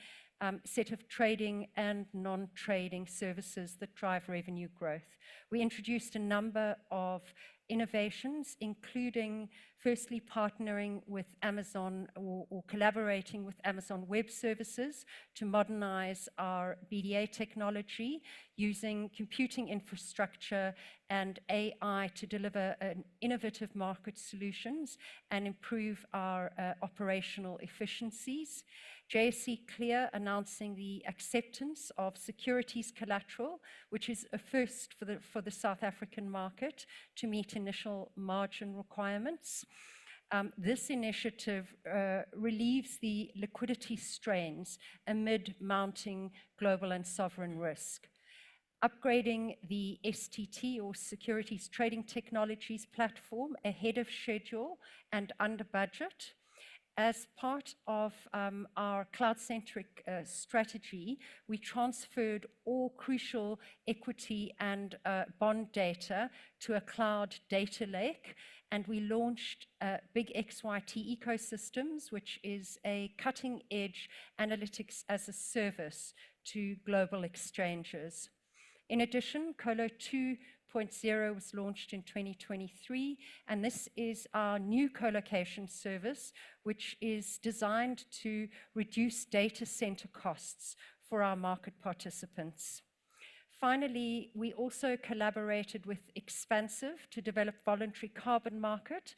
Speaker 3: set of trading and non-trading services that drive revenue growth. We introduced a number of innovations, including firstly partnering with Amazon or collaborating with Amazon Web Services to modernize our BDA technology using computing infrastructure and AI to deliver innovative market solutions and improve our operational efficiencies. JSE Clear announcing the acceptance of securities collateral, which is a first for the South African market to meet initial margin requirements. This initiative relieves the liquidity strains amid mounting global and sovereign risk. Upgrading the STT or Securities Trading Technologies platform ahead of schedule and under budget. As part of our cloud-centric strategy, we transferred all crucial equity and bond data to a cloud data lake, and we launched Big XYT Ecosystems, which is a cutting-edge analytics as a service to global exchanges. In addition, Colo 2.0 was launched in 2023, and this is our new colocation service, which is designed to reduce data center costs for our market participants. Finally, we also collaborated with Expansive to develop voluntary carbon market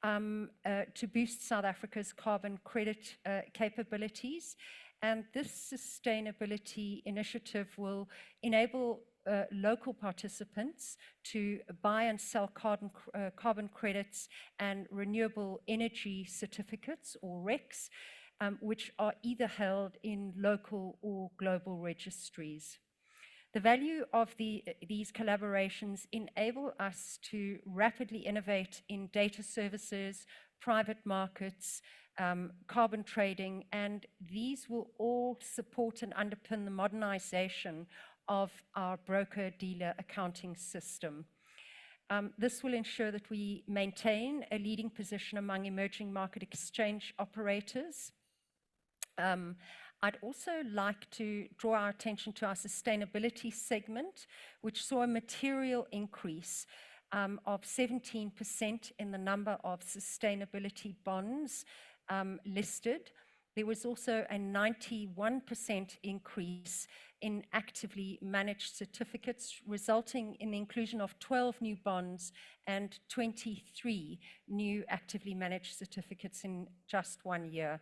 Speaker 3: to boost South Africa's carbon credit capabilities. And this sustainability initiative will enable local participants to buy and sell carbon credits and renewable energy certificates, or RECs, which are either held in local or global registries. The value of these collaborations enable us to rapidly innovate in data services, private markets, carbon trading, and these will all support and underpin the modernization of our broker-dealer accounting system. This will ensure that we maintain a leading position among emerging market exchange operators. I'd also like to draw our attention to our sustainability segment, which saw a material increase of 17% in the number of sustainability bonds listed. There was also a 91% increase in actively managed certificates, resulting in the inclusion of 12 new bonds and 23 new actively managed certificates in just 1 year.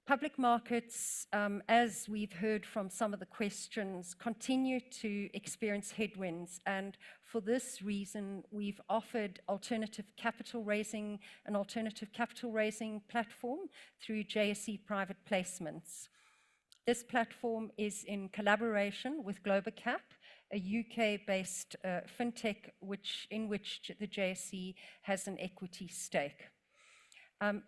Speaker 3: Public markets, as we've heard from some of the questions, continue to experience headwinds, and for this reason, we've offered an alternative capital raising platform through JSE private placements. This platform is in collaboration with Globacap, a UK-based fintech in which the JSE has an equity stake.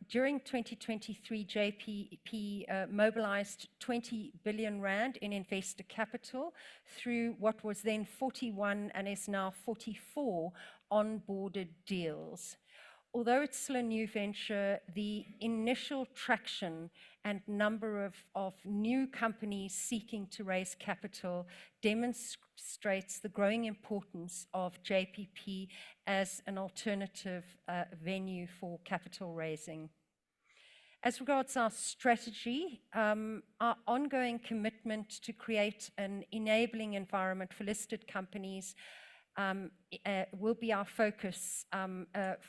Speaker 3: During 2023, JPP mobilized 20 billion rand in investor capital through what was then 41 and is now 44 onboarded deals. Although it's still a new venture, the initial traction and number of new companies seeking to raise capital demonstrates the growing importance of JPP as an alternative venue for capital raising. As regards our strategy, our ongoing commitment to create an enabling environment for listed companies will be our focus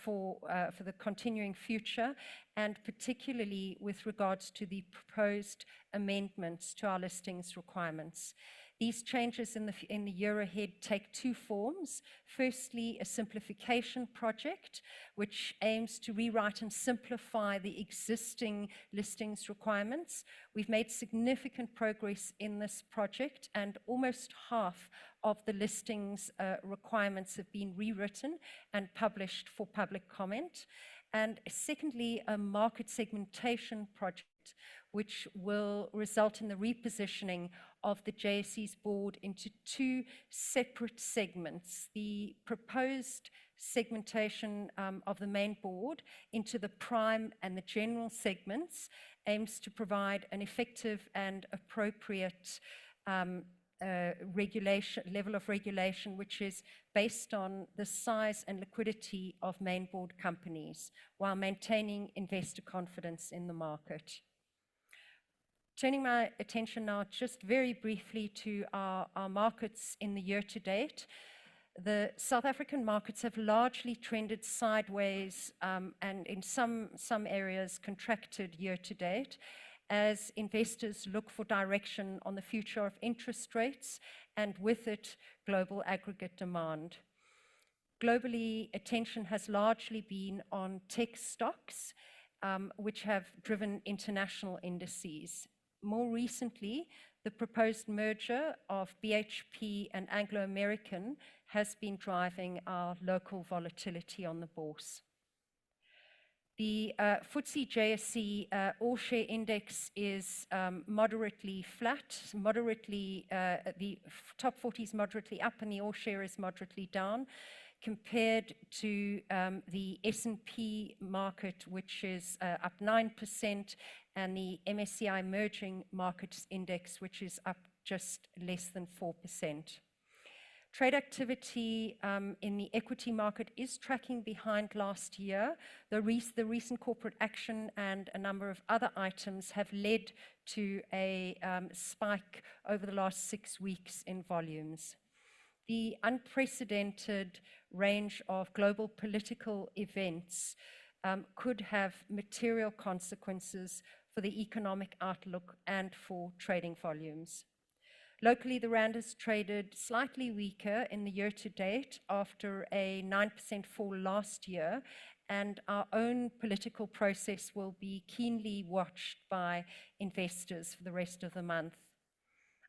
Speaker 3: for the continuing future, and particularly with regards to the proposed amendments to our listings requirements. These changes in the year ahead take two forms. Firstly, a simplification project, which aims to rewrite and simplify the existing listings requirements. We've made significant progress in this project, and almost half of the listings requirements have been rewritten and published for public comment. And secondly, a market segmentation project, which will result in the repositioning of the JSE's board into two separate segments. The proposed segmentation of the main board into the prime and the general segments aims to provide an effective and appropriate level of regulation, which is based on the size and liquidity of main board companies, while maintaining investor confidence in the market. Turning my attention now just very briefly to our markets in the year to date. The South African markets have largely trended sideways and in some areas contracted year to date, as investors look for direction on the future of interest rates and with it global aggregate demand. Globally, attention has largely been on tech stocks, which have driven international indices. More recently, the proposed merger of BHP and Anglo American has been driving our local volatility on the bourse. The FTSE JSE all-share index is moderately flat. The top 40 is moderately up and the all-share is moderately down, compared to the S&P market, which is up 9%, and the MSCI Emerging Markets Index, which is up just less than 4%. Trade activity in the equity market is tracking behind last year. The recent corporate action and a number of other items have led to a spike over the last 6 weeks in volumes. The unprecedented range of global political events could have material consequences for the economic outlook and for trading volumes. Locally, the rand has traded slightly weaker in the year to date after a 9% fall last year, and our own political process will be keenly watched by investors for the rest of the month.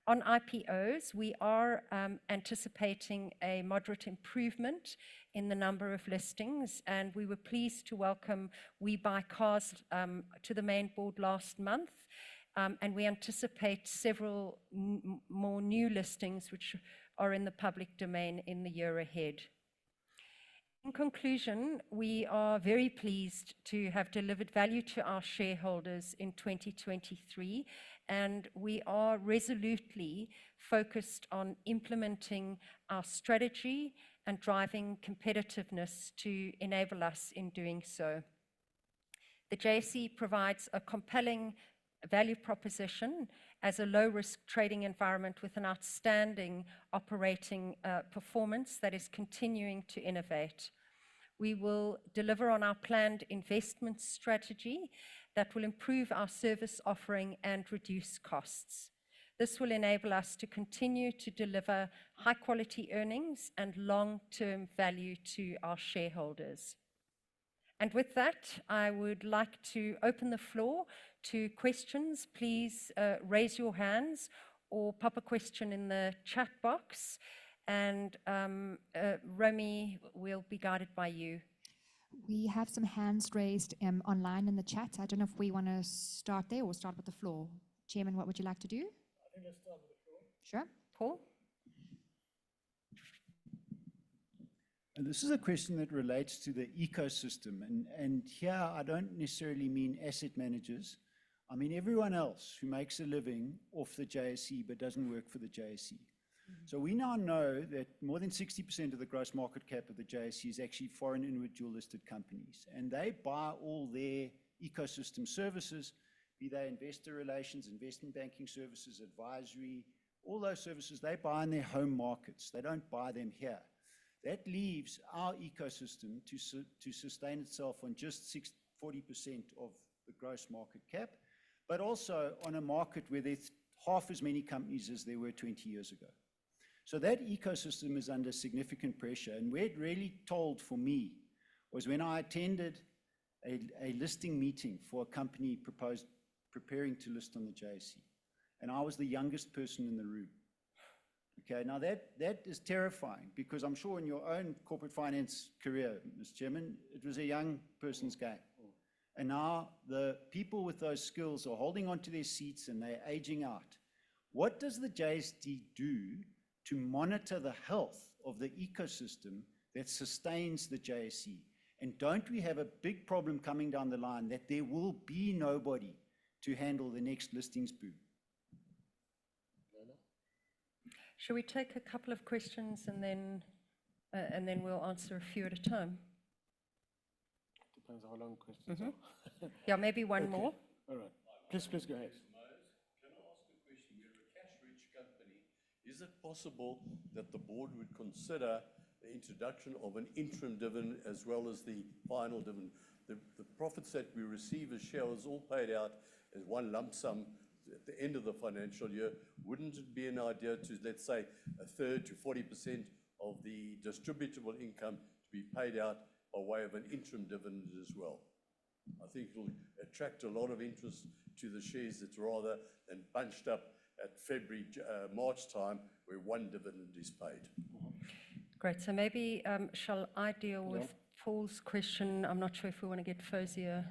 Speaker 3: On IPOs, we are anticipating a moderate improvement in the number of listings, and we were pleased to welcome We Buy Cars to the main board last month, and we anticipate several more new listings which are in the public domain in the year ahead. In conclusion, we are very pleased to have delivered value to our shareholders in 2023, and we are resolutely focused on implementing our strategy and driving competitiveness to enable us in doing so. The JSE provides a compelling value proposition as a low-risk trading environment with an outstanding operating performance that is continuing to innovate. We will deliver on our planned investment strategy that will improve our service offering and reduce costs. This will enable us to continue to deliver high-quality earnings and long-term value to our shareholders. And with that, I would like to open the floor to questions. Please raise your hands or pop a question in the chat box. And Romy will be guided by you.
Speaker 4: We have some hands raised online in the chat. I don't know if we want to start there or start with the floor. Chairman, what would you like to do?
Speaker 1: I think let's start with the floor.
Speaker 4: Sure.
Speaker 3: Paul?
Speaker 2: And this is a question that relates to the ecosystem. And here I don't necessarily mean asset managers. I mean everyone else who makes a living off the JSE but doesn't work for the JSE. So we now know that more than 60% of the gross market cap of the JSE is actually foreign individual listed companies. And they buy all their ecosystem services, be they investor relations, investment banking services, advisory, all those services they buy in their home markets. They don't buy them here. That leaves our ecosystem to sustain itself on just 40% of the gross market cap, but also on a market where there's half as many companies as there were 20 years ago. So that ecosystem is under significant pressure. And where it really told for me was when I attended a listing meeting for a company preparing to list on the JSE. And I was the youngest person in the room. Okay, now that is terrifying because I'm sure in your own corporate finance career, Mr. Chairman, it was a young person's game. And now the people with those skills are holding onto their seats and they're aging out. What does the JSE do to monitor the health of the ecosystem that sustains the JSE? And don't we have a big problem coming down the line that there will be nobody to handle the next listings boom?
Speaker 3: Shall we take a couple of questions and then we'll answer a few at a time?
Speaker 1: Depends how long questions are.
Speaker 3: Yeah, maybe one more.
Speaker 1: All right. Please go ahead.
Speaker 9: Can I ask a question? We're a cash-rich company. Is it possible that the board would consider the introduction of an interim dividend as well as the final dividend? The profits that we receive as shareholders all paid out as one lump sum at the end of the financial year. Wouldn't it be an idea to, let's say, a third to 40% of the distributable income to be paid out by way of an interim dividend as well? I think it'll attract a lot of interest to the shares that's rather than bunched up at February, March time where one dividend is paid.
Speaker 3: Great. So maybe shall I deal with Paul's question? I'm not sure if we want to get Fozia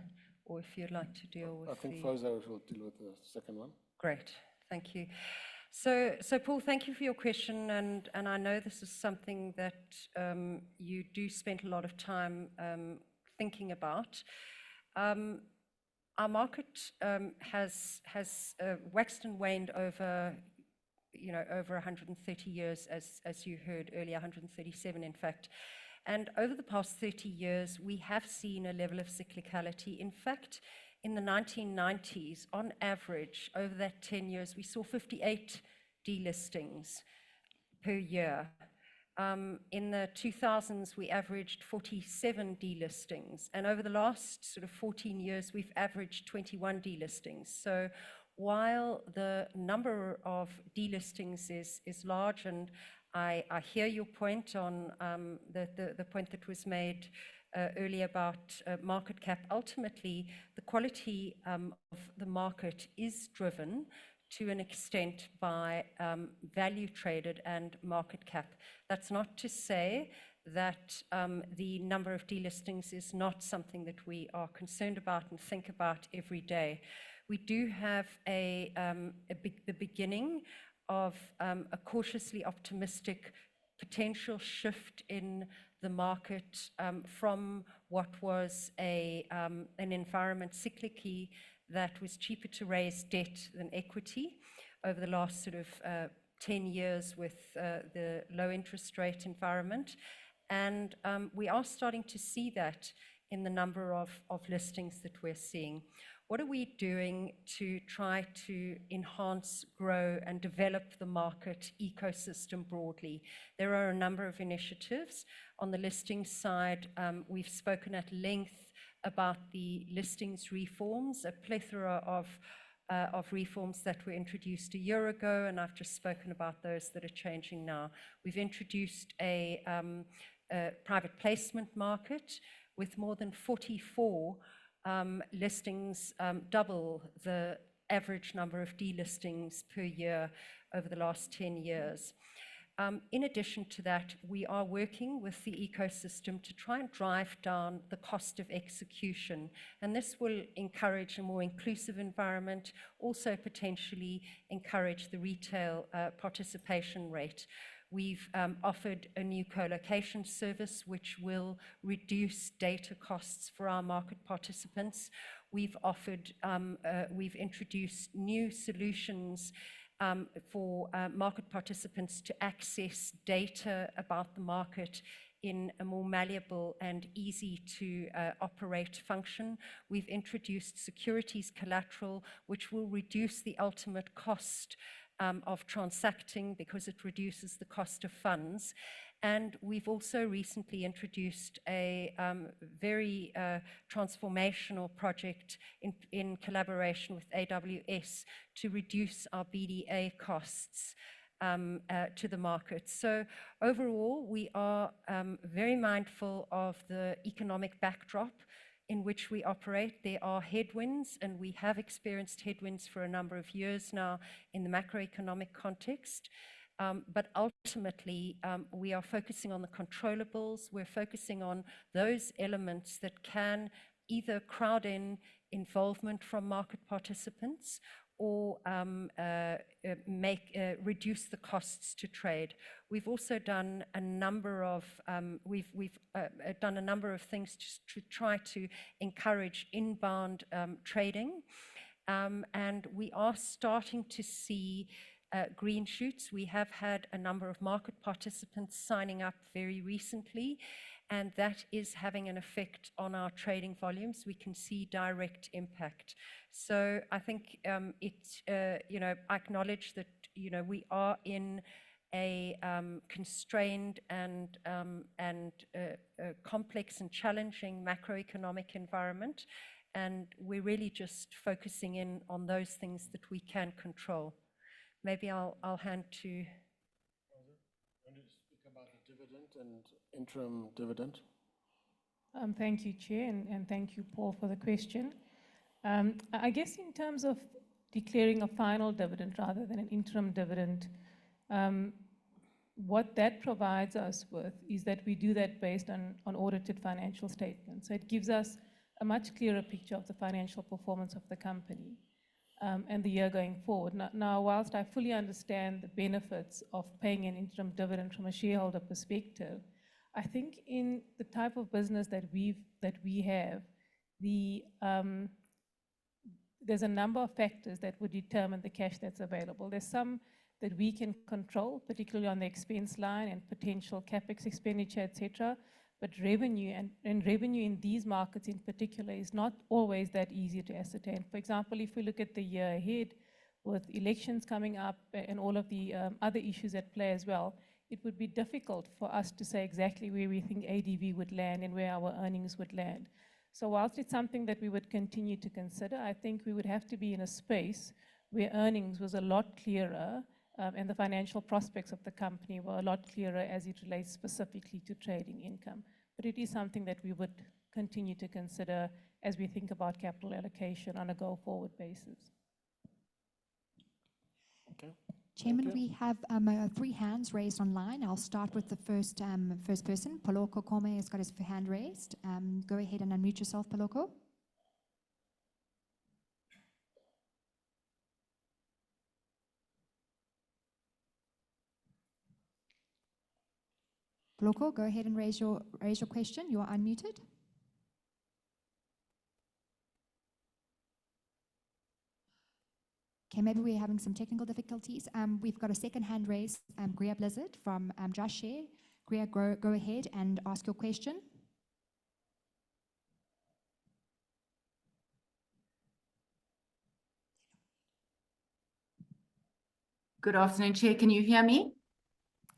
Speaker 3: or if you'd like to deal with
Speaker 1: I think Fozia will deal with the second one.
Speaker 3: Great. Thank you. So Paul, thank you for your question. And I know this is something that you do spend a lot of time thinking about. Our market has waxed and waned over 130 years, as you heard earlier, 137 in fact. And over the past 30 years, we have seen a level of cyclicality. In fact, in the 1990s, on average, over that 10 years, we saw 58 delistings per year. In the 2000s, we averaged 47 delistings. And over the last sort of 14 years, we've averaged 21 delistings. So while the number of delistings is large, and I hear your point on the point that was made earlier about market cap, ultimately the quality of the market is driven to an extent by value traded and market cap. That's not to say that the number of delistings is not something that we are concerned about and think about every day. We do have the beginning of a cautiously optimistic potential shift in the market from what was an environment cyclically that was cheaper to raise debt than equity over the last sort of 10 years with the low interest rate environment. And we are starting to see that in the number of listings that we're seeing. What are we doing to try to enhance, grow, and develop the market ecosystem broadly? There are a number of initiatives. On the listings side, we've spoken at length about the listings reforms, a plethora of reforms that were introduced a year ago, and I've just spoken about those that are changing now. We've introduced a private placement market with more than 44 listings, double the average number of delistings per year over the last 10 years. In addition to that, we are working with the ecosystem to try and drive down the cost of execution, and this will encourage a more inclusive environment, also potentially encourage the retail participation rate. We've offered a new co-location service which will reduce data costs for our market participants. We've introduced new solutions for market participants to access data about the market in a more malleable and easy to operate function. We've introduced securities collateral, which will reduce the ultimate cost of transacting because it reduces the cost of funds. And we've also recently introduced a very transformational project in collaboration with AWS to reduce our BDA costs to the market. So overall, we are very mindful of the economic backdrop in which we operate. There are headwinds, and we have experienced headwinds for a number of years now in the macroeconomic context. But ultimately, we are focusing on the controllables. We're focusing on those elements that can either crowd in involvement from market participants or reduce the costs to trade. We've also done a number of done a number of things to try to encourage inbound trading, and we are starting to see green shoots. We have had a number of market participants signing up very recently, and that is having an effect on our trading volumes. We can see direct impact. So I think I acknowledge that we are in a constrained and complex and challenging macroeconomic environment, and we're really just focusing in on those things that we can control. Maybe I'll hand to.
Speaker 1: Want to speak about the dividend and interim dividend?
Speaker 10: Thank you, Chair, and thank you, Paul, for the question. I guess in terms of declaring a final dividend rather than an interim dividend, what that provides us with is that we do that based on audited financial statements. So it gives us a much clearer picture of the financial performance of the company and the year going forward. Now, whilst I fully understand the benefits of paying an interim dividend from a shareholder perspective, I think in the type of business that we have, there's a number of factors that would determine the cash that's available. There's some that we can control, particularly on the expense line and potential capex expenditure, etc. But revenue and revenue in these markets in particular is not always that easy to ascertain. For example, if we look at the year ahead with elections coming up and all of the other issues at play as well, it would be difficult for us to say exactly where we think ADV would land and where our earnings would land. So whilst it's something that we would continue to consider, I think we would have to be in a space where earnings was a lot clearer and the financial prospects of the company were a lot clearer as it relates specifically to trading income. But it is something that we would continue to consider as we think about capital allocation on a go-forward basis.
Speaker 1: Okay.
Speaker 4: Chairman, we have 3 hands raised online. I'll start with the first person. Paloko Kome has got his hand raised. Go ahead and unmute yourself, Paloko. Paloko, go ahead and raise your question. You are unmuted. Okay, maybe we're having some technical difficulties. We've got a second hand raised, Greer Blizzard from Just Share. Greer, go ahead and ask your question.
Speaker 11: Good afternoon, Chair. Can you hear me?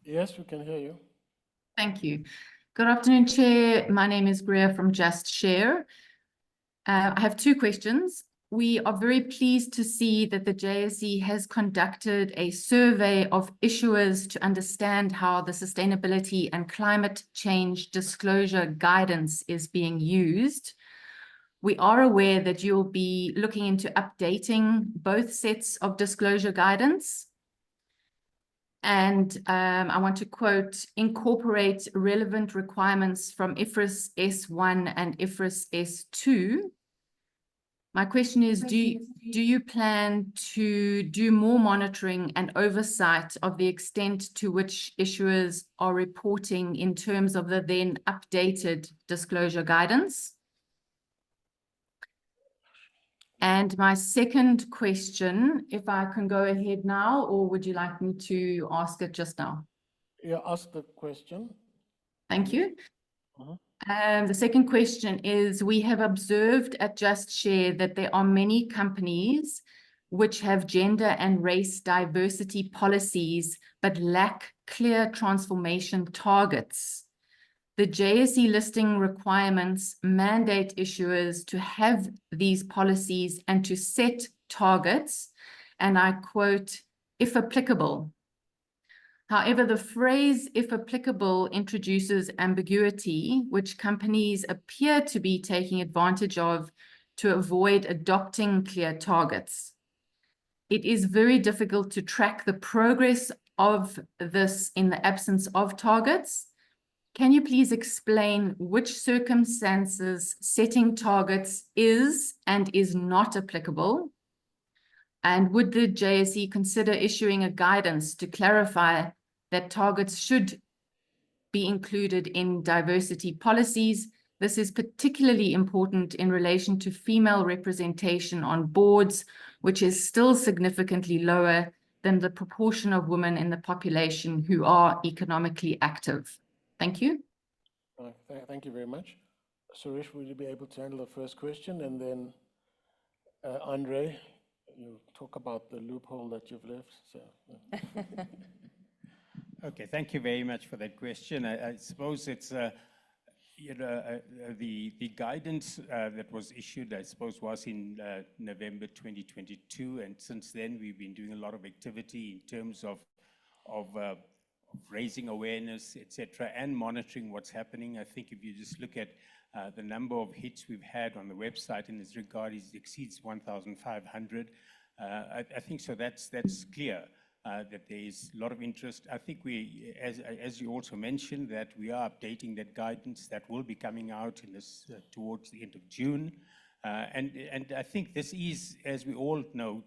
Speaker 1: Yes, we can hear you.
Speaker 11: Thank you. Good afternoon, Chair. My name is Greer from Just Share. I have two questions. We are very pleased to see that the JSE has conducted a survey of issuers to understand how the sustainability and climate change disclosure guidance is being used. We are aware that you'll be looking into updating both sets of disclosure guidance. And I want to quote, incorporate relevant requirements from IFRS S1 and IFRS S2. My question is, do you plan to do more monitoring and oversight of the extent to which issuers are reporting in terms of the then updated disclosure guidance? And my second question, if I can go ahead now, or would you like me to ask it just now?
Speaker 1: Yeah, ask the question.
Speaker 11: Thank you.
Speaker 1: Mhm.
Speaker 11: The second question is, we have observed at Just Share that there are many companies which have gender and race diversity policies, but lack clear transformation targets. The JSE listing requirements mandate issuers to have these policies and to set targets, and I quote, if applicable. However, the phrase if applicable introduces ambiguity, which companies appear to be taking advantage of to avoid adopting clear targets. It is very difficult to track the progress of this in the absence of targets. Can you please explain which circumstances setting targets is and is not applicable? And would the JSE consider issuing a guidance to clarify that targets should be included in diversity policies? This is particularly important in relation to female representation on boards, which is still significantly lower than the proportion of women in the population who are economically active. Thank you.
Speaker 1: Thank you very much. Suresh, will you be able to handle the first question? And then Andre, you talk about the loophole that you've left. So,
Speaker 6: Okay, thank you very much for that question. I suppose it's, the guidance that was issued, I suppose, was in November 2022. And since then, we've been doing a lot of activity in terms of raising awareness, etc., and monitoring what's happening. I think if you just look at the number of hits we've had on the website in this regard, it exceeds 1,500. I think so that's clear that there is a lot of interest. I think we, as you also mentioned, that we are updating that guidance that will be coming out in this towards the end of June. And I think this is, as we all know,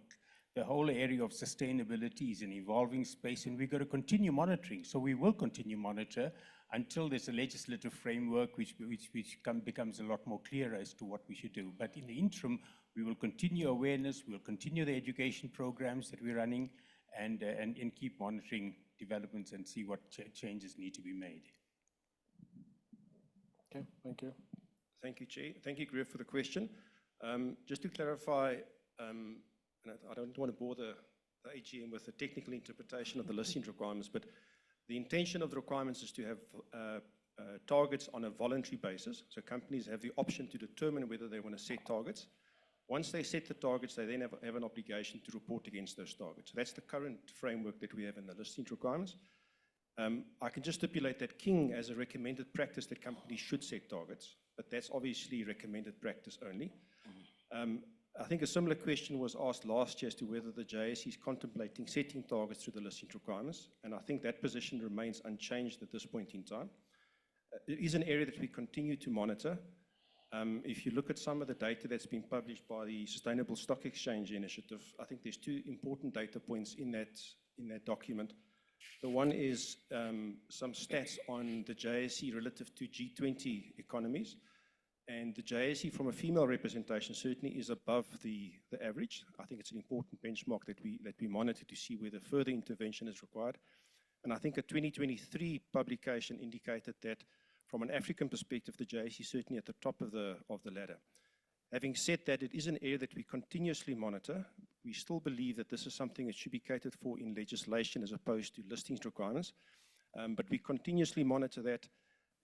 Speaker 6: the whole area of sustainability is an evolving space, and we've got to continue monitoring. So we will continue monitor until there's a legislative framework which becomes a lot more clear as to what we should do. But in the interim, we will continue awareness, we will continue the education programs that we're running, and keep monitoring developments and see what changes need to be made.
Speaker 1: okay, thank you.
Speaker 12: Thank you, Chair. Thank you, Griff, for the question. Just to clarify, and I don't want to bore the AGM with the technical interpretation of the listing requirements, but the intention of the requirements is to have targets on a voluntary basis. So companies have the option to determine whether they want to set targets. Once they set the targets, they then have an obligation to report against those targets. So that's the current framework that we have in the listing requirements. I can just stipulate that King as a recommended practice that companies should set targets, but that's obviously recommended practice only. I think a similar question was asked last year as to whether the JSE is contemplating setting targets through the listing requirements, and I think that position remains unchanged at this point in time. It is an area that we continue to monitor. If you look at some of the data that's been published by the Sustainable Stock Exchange Initiative, I think there's two important data points in that document. The one is some stats on the JSE relative to G20 economies. And the JSE, from a female representation, certainly is above the average. I think it's an important benchmark that we monitor to see whether further intervention is required. And I think a 2023 publication indicated that from an African perspective, the JSE is certainly at the top of the ladder. Having said that, it is an area that we continuously monitor. We still believe that this is something that should be catered for in legislation as opposed to listings requirements. But we continuously monitor that.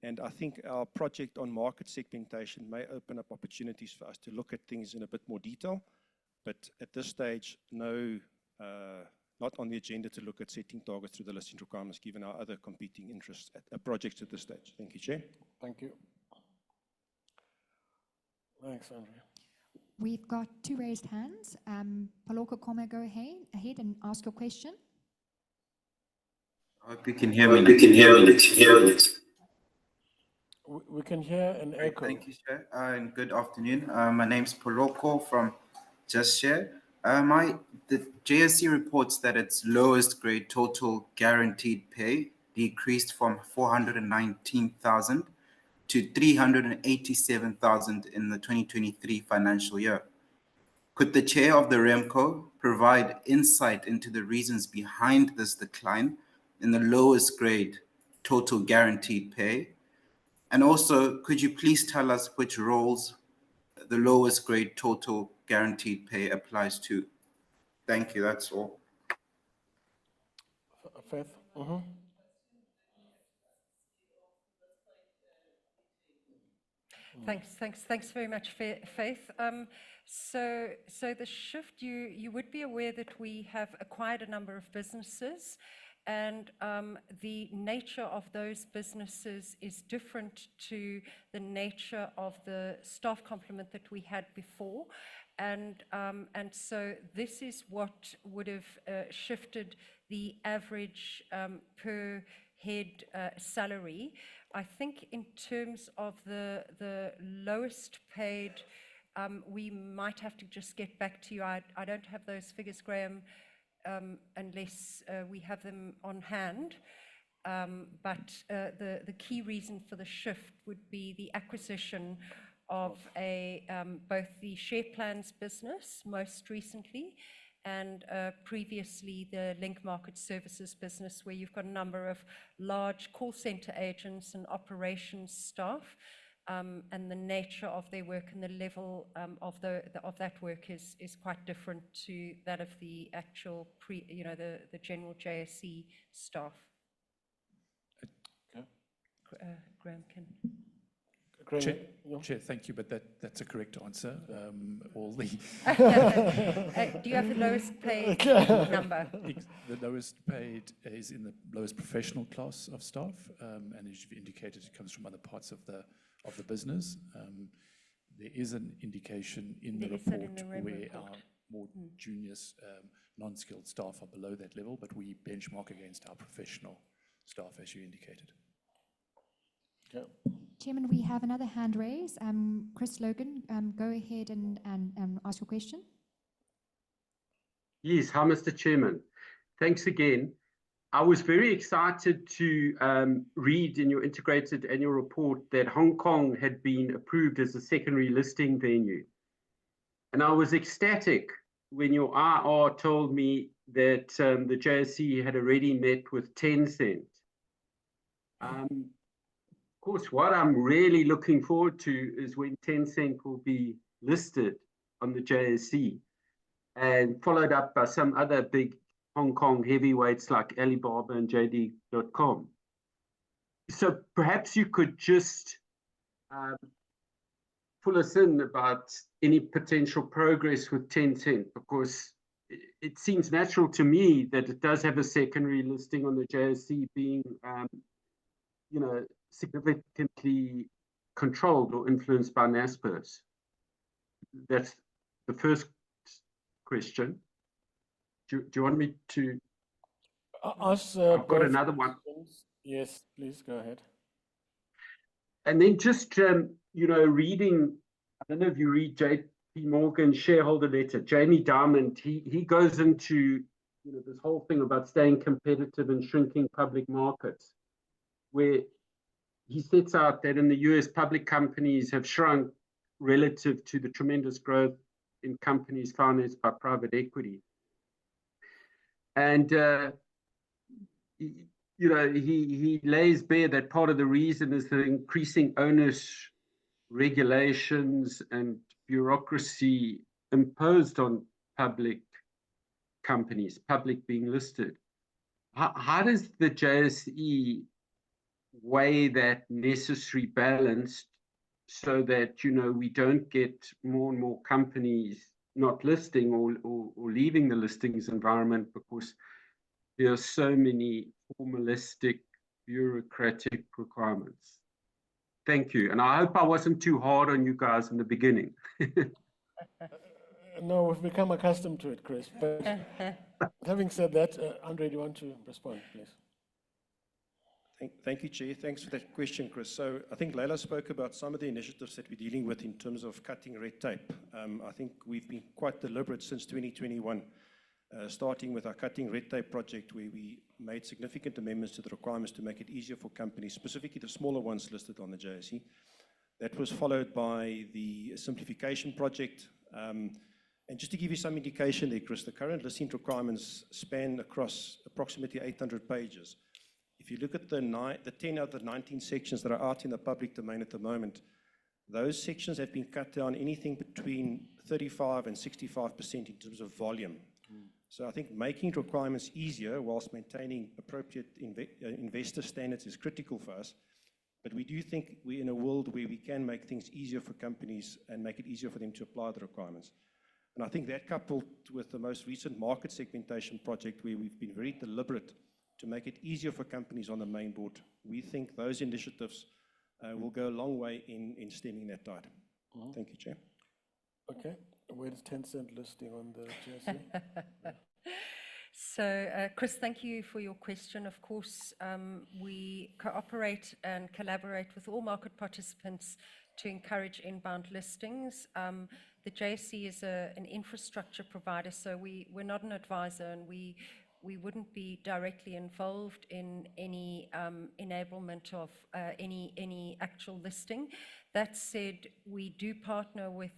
Speaker 12: And I think our project on market segmentation may open up opportunities for us to look at things in a bit more detail. But at this stage, no, not on the agenda to look at setting targets through the listing requirements, given our other competing interests projects at this stage. Thank you, Chair.
Speaker 1: Thank you. Thanks, Andrea.
Speaker 4: We've got 2 raised hands. Paloko Koma, go ahead and ask your question.
Speaker 13: I hope you can hear me.
Speaker 1: We can hear an
Speaker 13: Great,
Speaker 1: echo.
Speaker 13: thank you, Chair. And good afternoon. My name's Poloko from Just Share. The JSE reports that its lowest grade total guaranteed pay decreased from 419,000 to 387,000 in the 2023 financial year. Could the chair of the REMCO provide insight into the reasons behind this decline in the lowest grade total guaranteed pay? And also, could you please tell us which roles the lowest grade total guaranteed pay applies to? Thank you, that's all.
Speaker 1: Faith?
Speaker 3: Thanks very much, Faith. So the shift, you would be aware that we have acquired a number of businesses, and the nature of those businesses is different to the nature of the staff complement that we had before. And so this is what would have shifted the average per head salary. I think in terms of the lowest paid, we might have to just get back to you. I don't have those figures, Graham, unless we have them on hand. But the key reason for the shift would be the acquisition of both the share plans business most recently, and previously the Link Market Services business, where you've got a number of large call center agents and operations staff, and the nature of their work and the level of that work is quite different to that of the actual the general JSE staff. Graham can.
Speaker 7: Chair, thank you, but that's a correct answer. All the
Speaker 3: do you have the lowest paid number?
Speaker 7: The lowest paid is in the lowest professional class of staff, and as you've indicated, it comes from other parts of the business. There is an indication in the report where our more juniors, non-skilled staff are below that level, but we benchmark against our professional staff, as you indicated.
Speaker 1: Okay.
Speaker 4: Chairman, we have another hand raised. Chris Logan, go ahead and ask your question.
Speaker 5: Yes, hi, Mr. Chairman. Thanks again. I was very excited to read in your integrated annual report that Hong Kong had been approved as a secondary listing venue. And I was ecstatic when your IR told me that the JSE had already met with Tencent. Of course, what I'm really looking forward to is when Tencent will be listed on the JSE and followed up by some other big Hong Kong heavyweights like Alibaba and JD.com. So perhaps you could just fill us in about any potential progress with Tencent, because it seems natural to me that it does have a secondary listing on the JSE, being significantly controlled or influenced by Naspers. That's the first question. Do you want me to
Speaker 1: ask?
Speaker 5: I've got another one.
Speaker 1: Yes, please go ahead.
Speaker 5: And then just reading, I don't know if you read JP Morgan's shareholder letter. Jamie Dimon, he goes into this whole thing about staying competitive and shrinking public markets, where he sets out that in the US, public companies have shrunk relative to the tremendous growth in companies financed by private equity. And he lays bare that part of the reason is the increasing onus, regulations, and bureaucracy imposed on public companies, public being listed. How does the JSE weigh that necessary balance so that, you know, we don't get more and more companies not listing or leaving the listings environment because there are so many formalistic, bureaucratic requirements? Thank you. And I hope I wasn't too hard on you guys in the beginning.
Speaker 1: No, we've become accustomed to it, Chris. But having said that, Andre, do you want to respond, please?
Speaker 12: Thank you, Chair. Thanks for that question, Chris. So I think Leila spoke about some of the initiatives that we're dealing with in terms of cutting red tape. I think we've been quite deliberate since 2021, starting with our Cutting Red Tape project, where we made significant amendments to the requirements to make it easier for companies, specifically the smaller ones listed on the JSE. That was followed by the Simplification project. And just to give you some indication there, Chris, the current listing requirements span across approximately 800 pages. If you look at the 10 out of the 19 sections that are out in the public domain at the moment, those sections have been cut down anything between 35 and 65% in terms of volume. So I think making requirements easier whilst maintaining appropriate investor standards is critical for us. But we do think we're in a world where we can make things easier for companies and make it easier for them to apply the requirements. And I think that, coupled with the most recent market segmentation project, where we've been very deliberate to make it easier for companies on the main board, we think those initiatives will go a long way in stemming that tide. Thank you, Chair.
Speaker 1: Okay. Where is Tencent listing on the JSE?
Speaker 3: So, Chris, thank you for your question. Of course, we cooperate and collaborate with all market participants to encourage inbound listings. The JSE is an infrastructure provider, so we're not an advisor, and we wouldn't be directly involved in any enablement of any actual listing. That said, we do partner with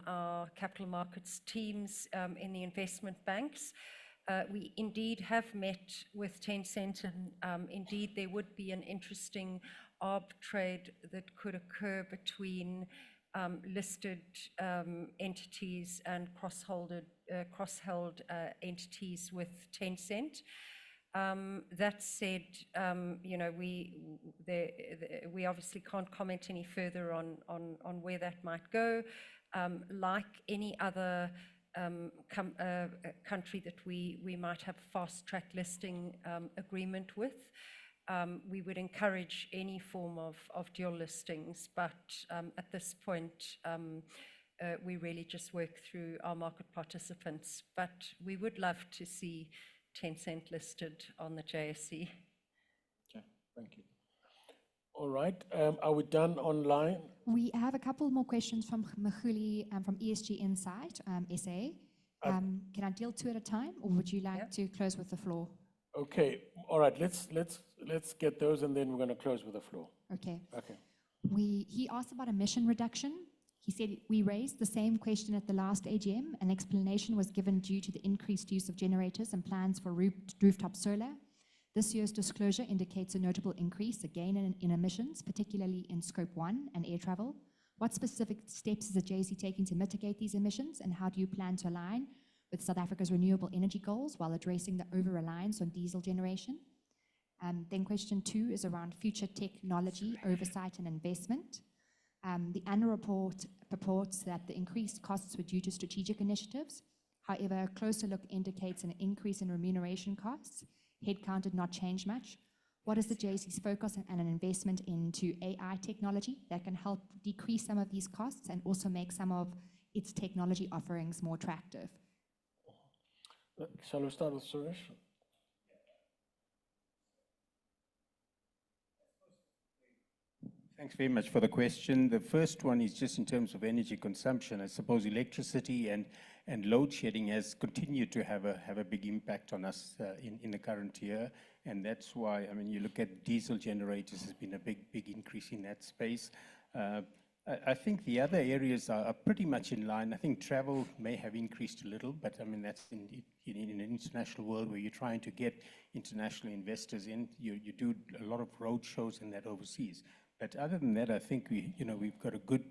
Speaker 3: our capital markets teams in the investment banks. We indeed have met with Tencent, and indeed there would be an interesting arb trade that could occur between listed entities and cross-held entities with Tencent. That said, you know, we obviously can't comment any further on where that might go. Like any other country that we might have a fast-track listing agreement with, we would encourage any form of dual listings, but at this point, we really just work through our market participants. But we would love to see Tencent listed on the JSE.
Speaker 1: Okay, thank you. All right, are we done online?
Speaker 4: We have a couple more questions from Mkhuli from ESG Insight, SA. Can I deal two at a time, or would you like to close with the floor?
Speaker 1: Okay, all right, let's get those, and then we're going to close with the floor.
Speaker 4: Okay.
Speaker 1: Okay.
Speaker 4: He asked about emission reduction. He said we raised the same question at the last AGM. An explanation was given due to the increased use of generators and plans for rooftop solar. This year's disclosure indicates a notable increase again in emissions, particularly in Scope 1 and air travel. What specific steps is the JSE taking to mitigate these emissions, and how do you plan to align with South Africa's renewable energy goals while addressing the over-reliance on diesel generation? Then question 2 is around future technology oversight and investment. The annual report purports that the increased costs were due to strategic initiatives. However, a closer look indicates an increase in remuneration costs. Headcount did not change much. What is the JSE's focus and an investment into AI technology that can help decrease some of these costs and also make some of its technology offerings more attractive?
Speaker 1: Shall we start with Suresh?
Speaker 6: Thanks very much for the question. The first one is just in terms of energy consumption. I suppose electricity and load shedding has continued to have a big impact on us in the current year. And that's why, I mean, you look at diesel generators, has been a big increase in that space. I think the other areas are pretty much in line. I think travel may have increased a little, but I mean, that's in an international world where you're trying to get international investors in. You do a lot of road shows and that overseas. But other than that, I think we've got a good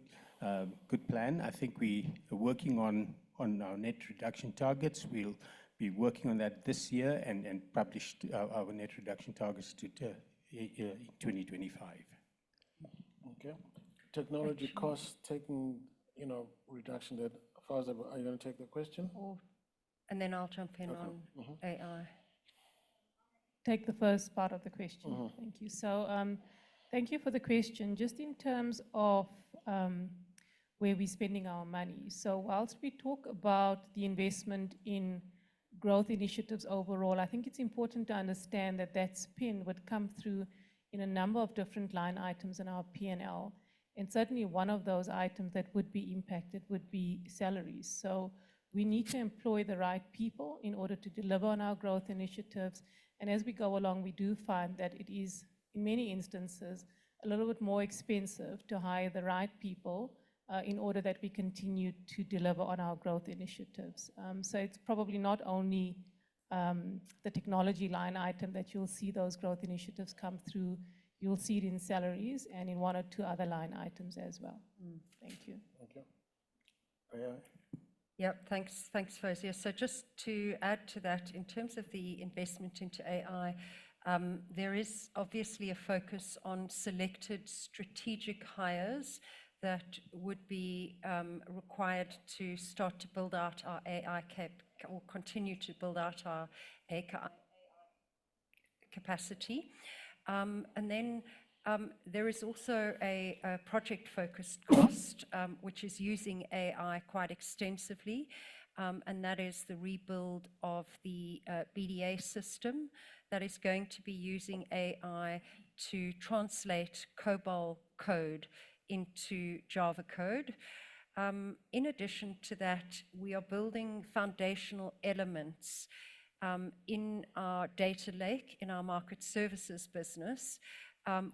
Speaker 6: plan. I think we are working on our net reduction targets. We'll be working on that this year and publish our net reduction targets to 2025.
Speaker 1: Okay. Technology costs taking, reduction that, Fawza, are you going to take the question?
Speaker 3: And then I'll jump in on AI.
Speaker 10: Take the first part of the question. Thank you. So thank you for the question. Just in terms of where we're spending our money. So whilst we talk about the investment in growth initiatives overall, I think it's important to understand that that spend would come through in a number of different line items in our P&L. And certainly one of those items that would be impacted would be salaries. So we need to employ the right people in order to deliver on our growth initiatives. And as we go along, we do find that it is, in many instances, a little bit more expensive to hire the right people in order that we continue to deliver on our growth initiatives. So it's probably not only the technology line item that you'll see those growth initiatives come through. You'll see it in salaries and in one or two other line items as well. Thank you.
Speaker 1: Thank you. AI.
Speaker 3: Yep, thanks, Fawzia. So just to add to that, in terms of the investment into AI, there is obviously a focus on selected strategic hires that would be required to start to build out our AI or continue to build out our AI capacity. And then there is also a project-focused cost, which is using AI quite extensively, and that is the rebuild of the BDA system that is going to be using AI to translate COBOL code into Java code. In addition to that, we are building foundational elements in our data lake, in our market services business,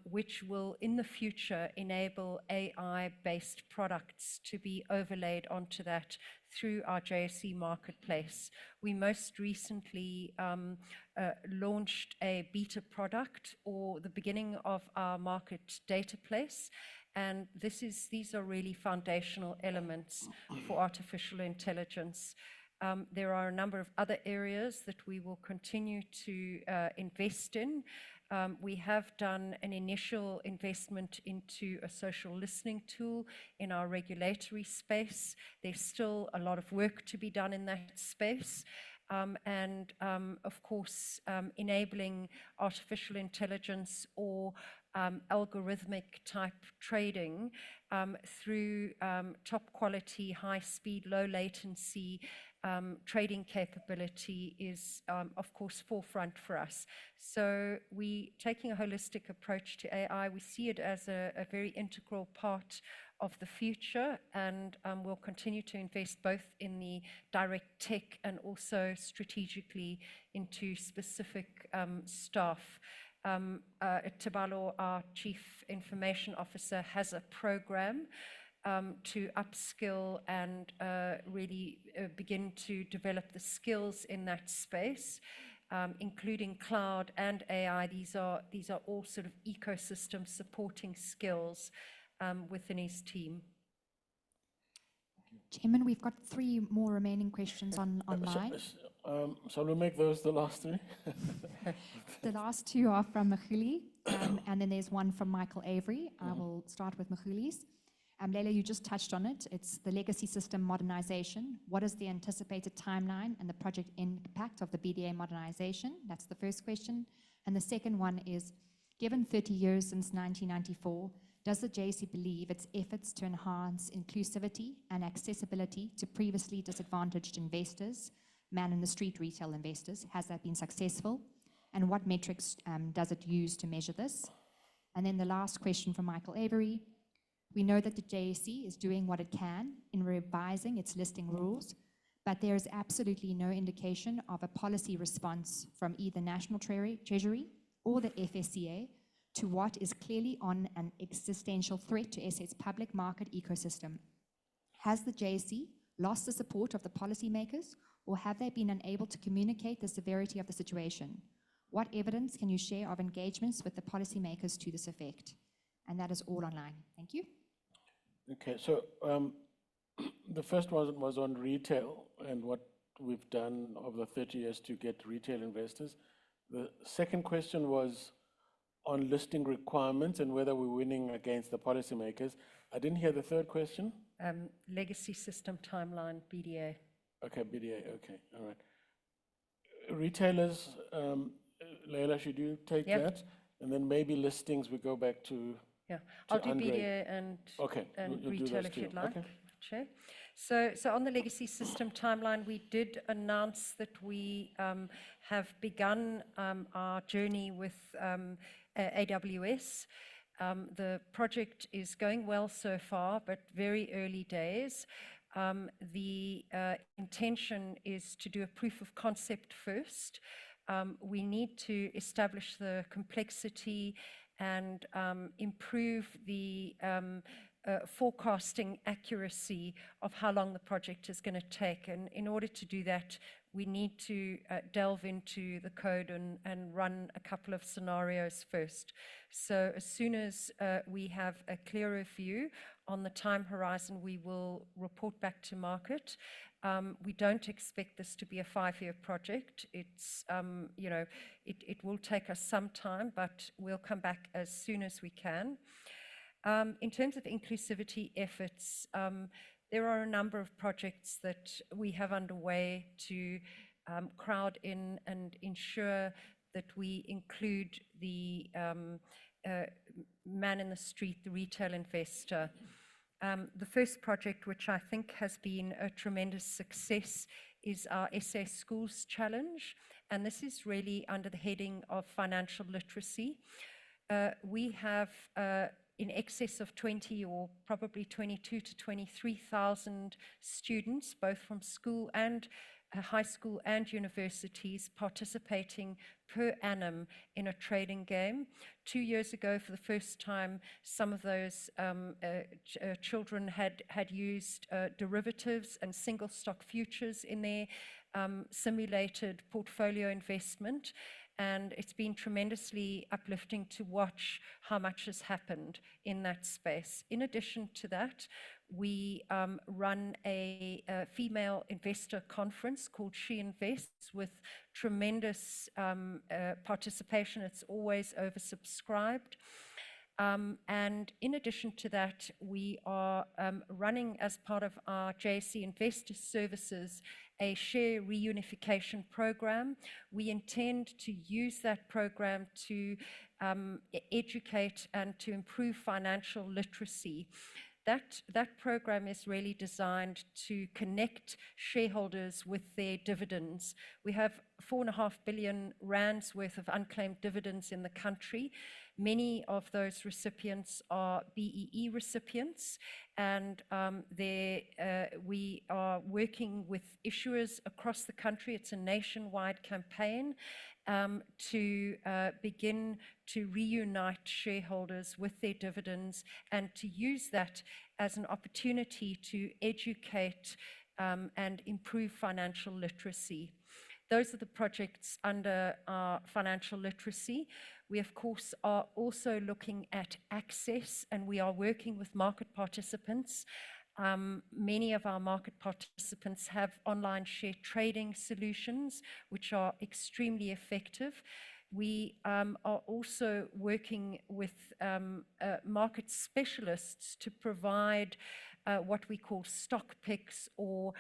Speaker 3: which will in the future enable AI-based products to be overlaid onto that through our JSE marketplace. We most recently launched a beta product or the beginning of our market data place. And these are really foundational elements for artificial intelligence. There are a number of other areas that we will continue to invest in. We have done an initial investment into a social listening tool in our regulatory space. There's still a lot of work to be done in that space. And of course, enabling artificial intelligence or algorithmic type trading through top quality, high speed, low latency trading capability is, of course, forefront for us. So we taking a holistic approach to AI. We see it as a very integral part of the future, and we'll continue to invest both in the direct tech and also strategically into specific staff. Tabalo, our Chief Information Officer, has a program to upskill and really begin to develop the skills in that space, including cloud and AI. These are all sort of ecosystem supporting skills within his team.
Speaker 4: Chairman, we've got 3 more remaining questions online.
Speaker 1: So we'll make those the last 3.
Speaker 4: The last 2 are from Mkhuli, and then there's one from Michael Avery. I will start with Mkhuli's. Leila, you just touched on it. It's the legacy system modernization. What is the anticipated timeline and the project impact of the BDA modernization? That's the first question. And the second one is, given 30 years since 1994, does the JSE believe its efforts to enhance inclusivity and accessibility to previously disadvantaged investors, man-in-the-street retail investors, has that been successful? And what metrics does it use to measure this? And then the last question from Michael Avery. We know that the JSE is doing what it can in revising its listing rules, but there is absolutely no indication of a policy response from either National Treasury or the FSCA to what is clearly on an existential threat to SA's public market ecosystem. Has the JSE lost the support of the policymakers, or have they been unable to communicate the severity of the situation? What evidence can you share of engagements with the policymakers to this effect? And that is all online. Thank you.
Speaker 1: Okay, so the first one was on retail and what we've done over the 30 years to get retail investors. The second question was on listing requirements and whether we're winning against the policymakers. I didn't hear the third question.
Speaker 3: Legacy system timeline, BDA.
Speaker 1: Okay, BDA, okay, all right. Retailers, Leila, should you take that? And then maybe listings, we go back to
Speaker 3: I'll do
Speaker 1: Andre.
Speaker 3: BDA and
Speaker 1: you'll do
Speaker 3: retail
Speaker 1: those
Speaker 3: if you'd
Speaker 1: two.
Speaker 3: like,
Speaker 1: Okay.
Speaker 3: Chair. So on the legacy system timeline, we did announce that we have begun our journey with AWS. The project is going well so far, but very early days. The intention is to do a proof of concept first. We need to establish the complexity and improve the forecasting accuracy of how long the project is going to take. And in order to do that, we need to delve into the code and run a couple of scenarios first. So as soon as we have a clearer view on the time horizon, we will report back to market. We don't expect this to be a 5-year project. It's, it will take us some time, but we'll come back as soon as we can. In terms of inclusivity efforts, there are a number of projects that we have underway to crowd in and ensure that we include the man in the street, the retail investor. The first project, which I think has been a tremendous success, is our SA Schools Challenge, and this is really under the heading of financial literacy. We have in excess of 20 or probably 22 to 23,000 students, both from school and high school and universities, participating per annum in a trading game. 2 years ago, for the first time, some of those children had used derivatives and single stock futures in their simulated portfolio investment. And it's been tremendously uplifting to watch how much has happened in that space. In addition to that, we run a female investor conference called She Invests with tremendous participation. It's always oversubscribed. And in addition to that, we are running, as part of our JSE Investor Services, a share reunification program. We intend to use that program to educate and to improve financial literacy. That program is really designed to connect shareholders with their dividends. We have 4.5 billion rands worth of unclaimed dividends in the country. Many of those recipients are BEE recipients, and we are working with issuers across the country. It's a nationwide campaign to begin to reunite shareholders with their dividends and to use that as an opportunity to educate and improve financial literacy. Those are the projects under our financial literacy. We, of course, are also looking at access, and we are working with market participants. Many of our market participants have online share trading solutions, which are extremely effective. We are also working with market specialists to provide what we call stock picks or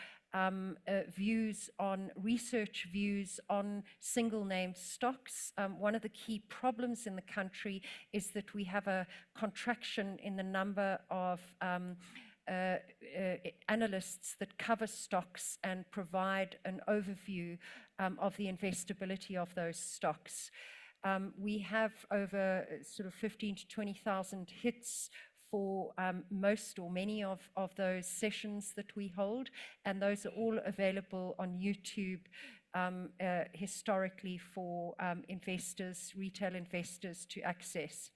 Speaker 3: research views on single name stocks. One of the key problems in the country is that we have a contraction in the number of analysts that cover stocks and provide an overview of the investability of those stocks. We have over sort of 15 to 20,000 hits for most or many of those sessions that we hold, and those are all available on YouTube historically for investors, retail investors to access.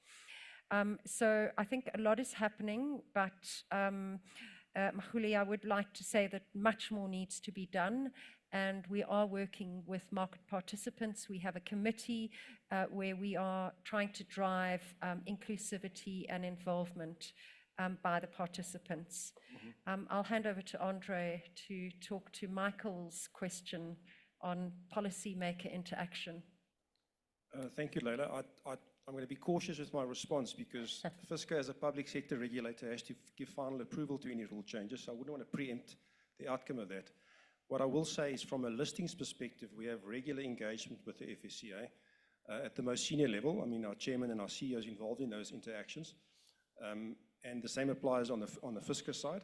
Speaker 3: So I think a lot is happening, but Mahuli, I would like to say that much more needs to be done, and we are working with market participants. We have a committee where we are trying to drive inclusivity and involvement by the participants. I'll hand over to Andre to talk to Michael's question on policymaker interaction.
Speaker 12: Thank you, Leila. I'm going to be cautious with my response because FSCA, as a public sector regulator, has to give final approval to any rule changes, so I wouldn't want to preempt the outcome of that. What I will say is, from a listings perspective, we have regular engagement with the FSCA at the most senior level. I mean, our chairman and our CEO is involved in those interactions, and the same applies on the FSCA side.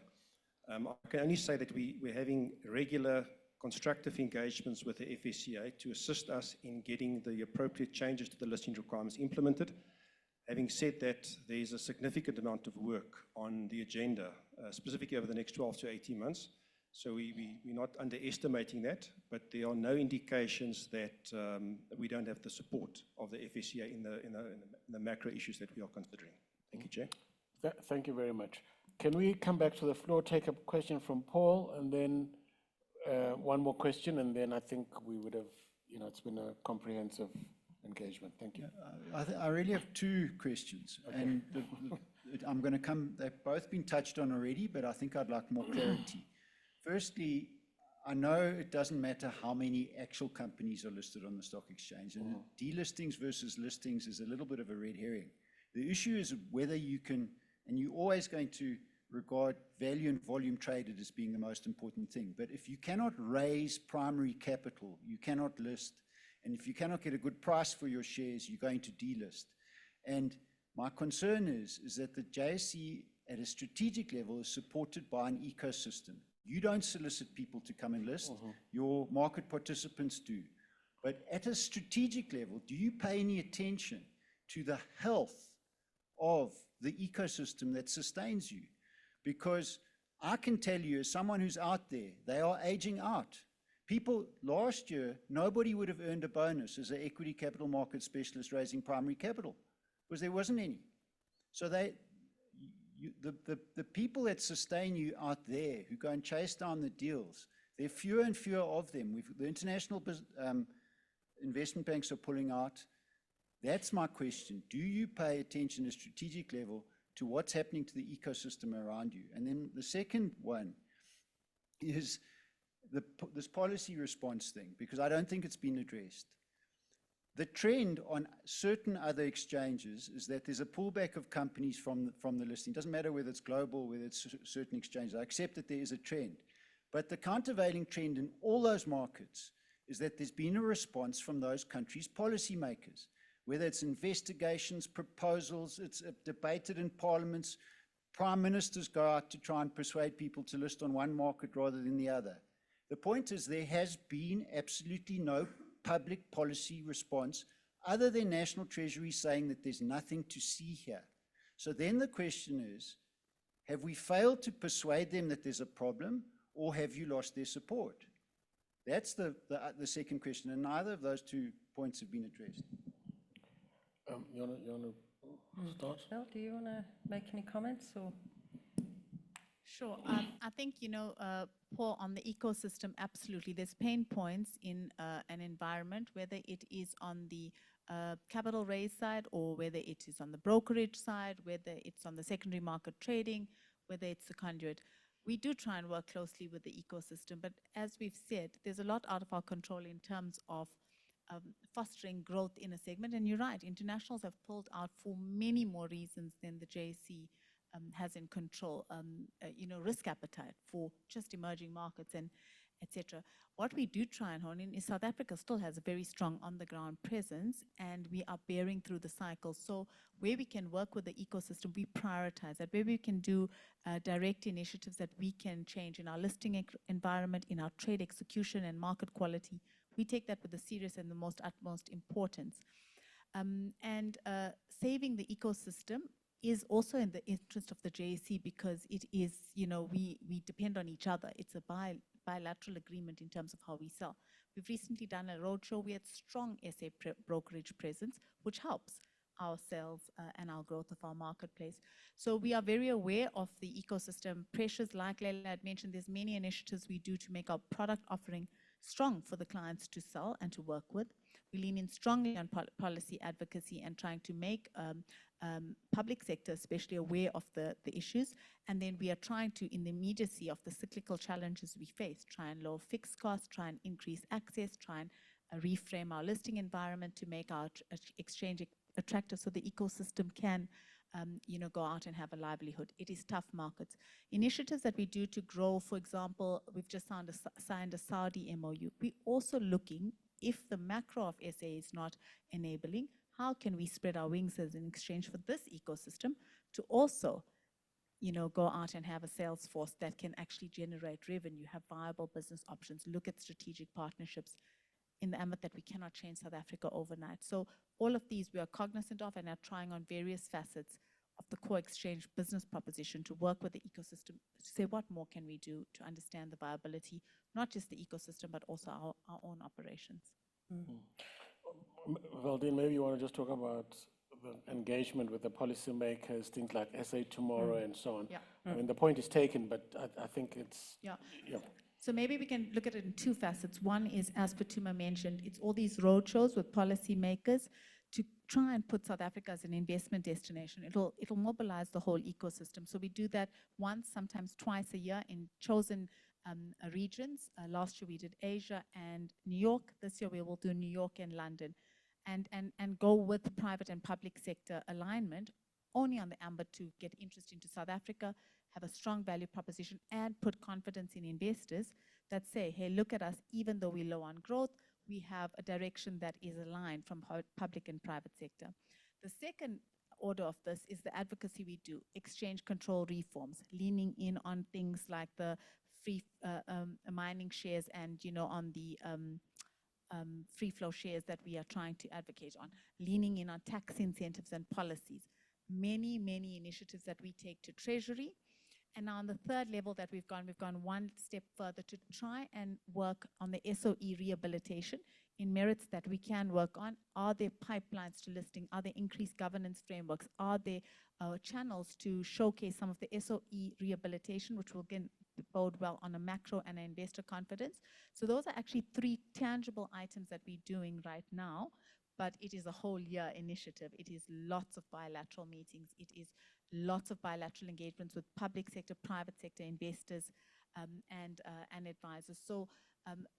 Speaker 12: I can only say that we're having regular constructive engagements with the FSCA to assist us in getting the appropriate changes to the listing requirements implemented. Having said that, there's a significant amount of work on the agenda, specifically over the next 12 to 18 months. So we're not underestimating that, but there are no indications that we don't have the support of the FSCA in the macro issues that we are considering. Thank you, Chair.
Speaker 1: Thank you very much. Can we come back to the floor, take a question from Paul, and then one more question, and then I think we would have, it's been a comprehensive engagement. Thank you.
Speaker 2: I really have two questions, okay. And I'm going to come, they've both been touched on already, but I think I'd like more clarity. Firstly, I know it doesn't matter how many actual companies are listed on the stock exchange, and delistings versus listings is a little bit of a red herring. The issue is whether you can, and you're always going to regard value and volume traded as being the most important thing. But if you cannot raise primary capital, you cannot list. And if you cannot get a good price for your shares, you're going to delist. And my concern is that the JSE at a strategic level is supported by an ecosystem. You don't solicit people to come and list, your market participants do. But at a strategic level, do you pay any attention to the health of the ecosystem that sustains you? Because I can tell you, as someone who's out there, they are aging out. People, last year, nobody would have earned a bonus as an equity capital market specialist raising primary capital, because there wasn't any. So the people that sustain you out there, who go and chase down the deals, there are fewer and fewer of them. The international investment banks are pulling out. That's my question. Do you pay attention at a strategic level to what's happening to the ecosystem around you? And then the second one is this policy response thing, because I don't think it's been addressed. The trend on certain other exchanges is that there's a pullback of companies from the listing. It doesn't matter whether it's global, whether it's certain exchanges. I accept that there is a trend. But the countervailing trend in all those markets is that there's been a response from those countries' policymakers. Whether it's investigations, proposals, it's debated in parliaments, prime ministers go out to try and persuade people to list on one market rather than the other. The point is there has been absolutely no public policy response other than National Treasury saying that there's nothing to see here. So then the question is, have we failed to persuade them that there's a problem, or have you lost their support? That's the second question, and neither of those 2 points have been addressed.
Speaker 1: You want to start?
Speaker 3: Phil, do you want to make any comments? Or?
Speaker 14: Sure. I think, Paul, on the ecosystem, absolutely. There's pain points in an environment, whether it is on the capital raise side or whether it is on the brokerage side, whether it's on the secondary market trading, whether it's the conduit. We do try and work closely with the ecosystem, but as we've said, there's a lot out of our control in terms of fostering growth in a segment. And you're right, internationals have pulled out for many more reasons than the JSE has in control, risk appetite for just emerging markets and etc. What we do try and hone in is South Africa still has a very strong on-the-ground presence, and we are bearing through the cycle. So where we can work with the ecosystem, we prioritize that. Where we can do direct initiatives that we can change in our listing environment, in our trade execution and market quality, we take that with the serious and the utmost importance. Saving the ecosystem is also in the interest of the JSE, because it is, we depend on each other. It's a bilateral agreement in terms of how we sell. We've recently done a roadshow. We had strong SA brokerage presence, which helps our sales and our growth of our marketplace. So we are very aware of the ecosystem pressures. Like Leila had mentioned, there's many initiatives we do to make our product offering strong for the clients to sell and to work with. We lean in strongly on policy advocacy and trying to make public sector especially aware of the issues. And then we are trying to, in the immediacy of the cyclical challenges we face, try and lower fixed costs, try and increase access, try and reframe our listing environment to make our exchange attractive so the ecosystem can go out and have a livelihood. It is tough markets. Initiatives that we do to grow, for example, we've just signed a Saudi MOU. We're also looking, if the macro of SA is not enabling, how can we spread our wings as an exchange for this ecosystem to also go out and have a sales force that can actually generate revenue, have viable business options, look at strategic partnerships in the ambit that we cannot change South Africa overnight. So all of these we are cognizant of and are trying on various facets of the core exchange business proposition to work with the ecosystem to say what more can we do to understand the viability, not just the ecosystem, but also our own operations.
Speaker 1: Valdine, maybe you want to just talk about the engagement with the policymakers, things like SA Tomorrow and so on.
Speaker 14: Yeah.
Speaker 1: I mean, the point is taken, but I think it's...
Speaker 14: Yeah.
Speaker 1: Yeah.
Speaker 14: So maybe we can look at it in two facets. One is, as Putuma mentioned, it's all these roadshows with policymakers to try and put South Africa as an investment destination. It'll mobilize the whole ecosystem. So we do that once, sometimes twice a year in chosen regions. Last year we did Asia and New York. This year we will do New York and London. And go with private and public sector alignment only on the ambit to get interest into South Africa, have a strong value proposition, and put confidence in investors that say, hey, look at us, even though we're low on growth, we have a direction that is aligned from public and private sector. The second order of this is the advocacy we do, exchange control reforms, leaning in on things like the free mining shares and, on the free flow shares that we are trying to advocate on, leaning in on tax incentives and policies, many initiatives that we take to Treasury. And now on the third level that we've gone one step further to try and work on the SOE rehabilitation in merits that we can work on. Are there pipelines to listing? Are there increased governance frameworks? Are there channels to showcase some of the SOE rehabilitation, which will again bode well on a macro and an investor confidence? So those are actually three tangible items that we're doing right now, but it is a whole year initiative. It is lots of bilateral meetings. It is lots of bilateral engagements with public sector, private sector investors, and advisors. So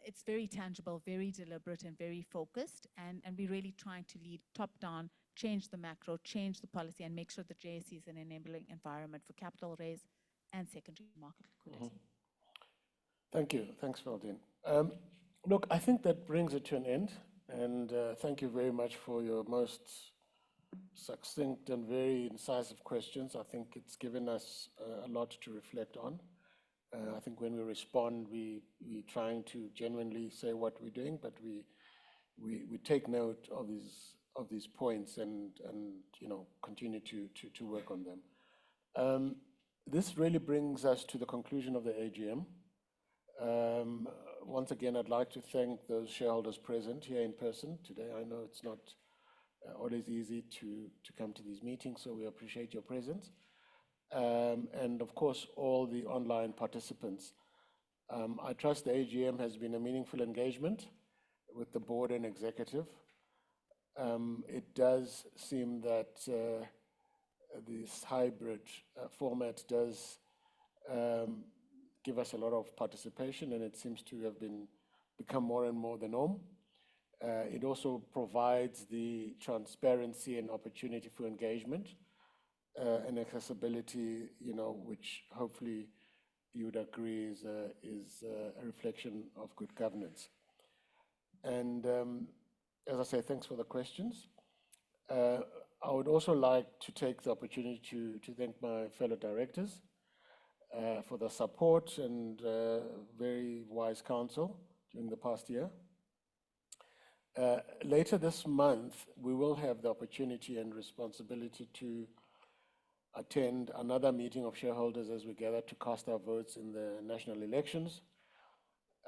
Speaker 14: it's very tangible, very deliberate, and very focused. And we're really trying to lead top-down, change the macro, change the policy, and make sure the JSE is an enabling environment for capital raise and secondary market liquidity.
Speaker 1: Thank you. Thanks, Valdine. Look, I think that brings it to an end. And thank you very much for your most succinct and very incisive questions. I think it's given us a lot to reflect on. I think when we respond, we're trying to genuinely say what we're doing, but we take note of these points and continue to work on them. This really brings us to the conclusion of the AGM. Once again, I'd like to thank those shareholders present here in person today. I know it's not always easy to come to these meetings, so we appreciate your presence. And of course, all the online participants. I trust the AGM has been a meaningful engagement with the board and executive. It does seem that this hybrid format does give us a lot of participation, and it seems to have become more and more the norm. It also provides the transparency and opportunity for engagement and accessibility, which hopefully you would agree is a reflection of good governance. And as I say, thanks for the questions. I would also like to take the opportunity to thank my fellow directors for the support and very wise counsel during the past year. Later this month, we will have the opportunity and responsibility to attend another meeting of shareholders as we gather to cast our votes in the national elections.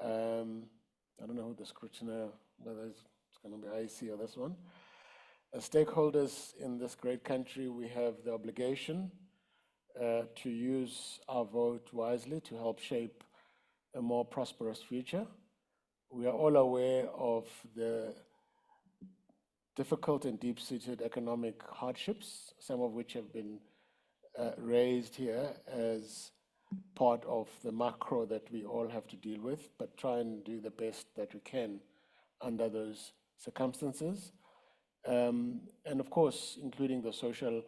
Speaker 1: I don't know who the scrutineer, whether it's going to be IEC or this one. As stakeholders in this great country, we have the obligation to use our vote wisely to help shape a more prosperous future, we are all aware of the difficult and deep-seated economic hardships, some of which have been raised here as part of the macro that we all have to deal with, but try and do the best that we can under those circumstances. And of course, including the social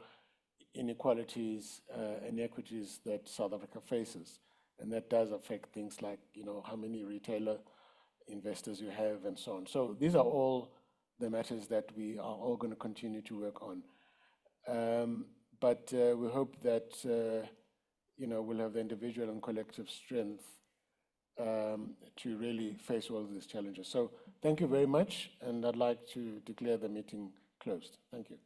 Speaker 1: inequalities and inequities that South Africa faces. And that does affect things like, how many retailer investors you have and so on. So these are all the matters that we are all going to continue to work on. But we hope that, we'll have the individual and collective strength to really face all these challenges. So thank you very much, and I'd like to declare the meeting closed. Thank you.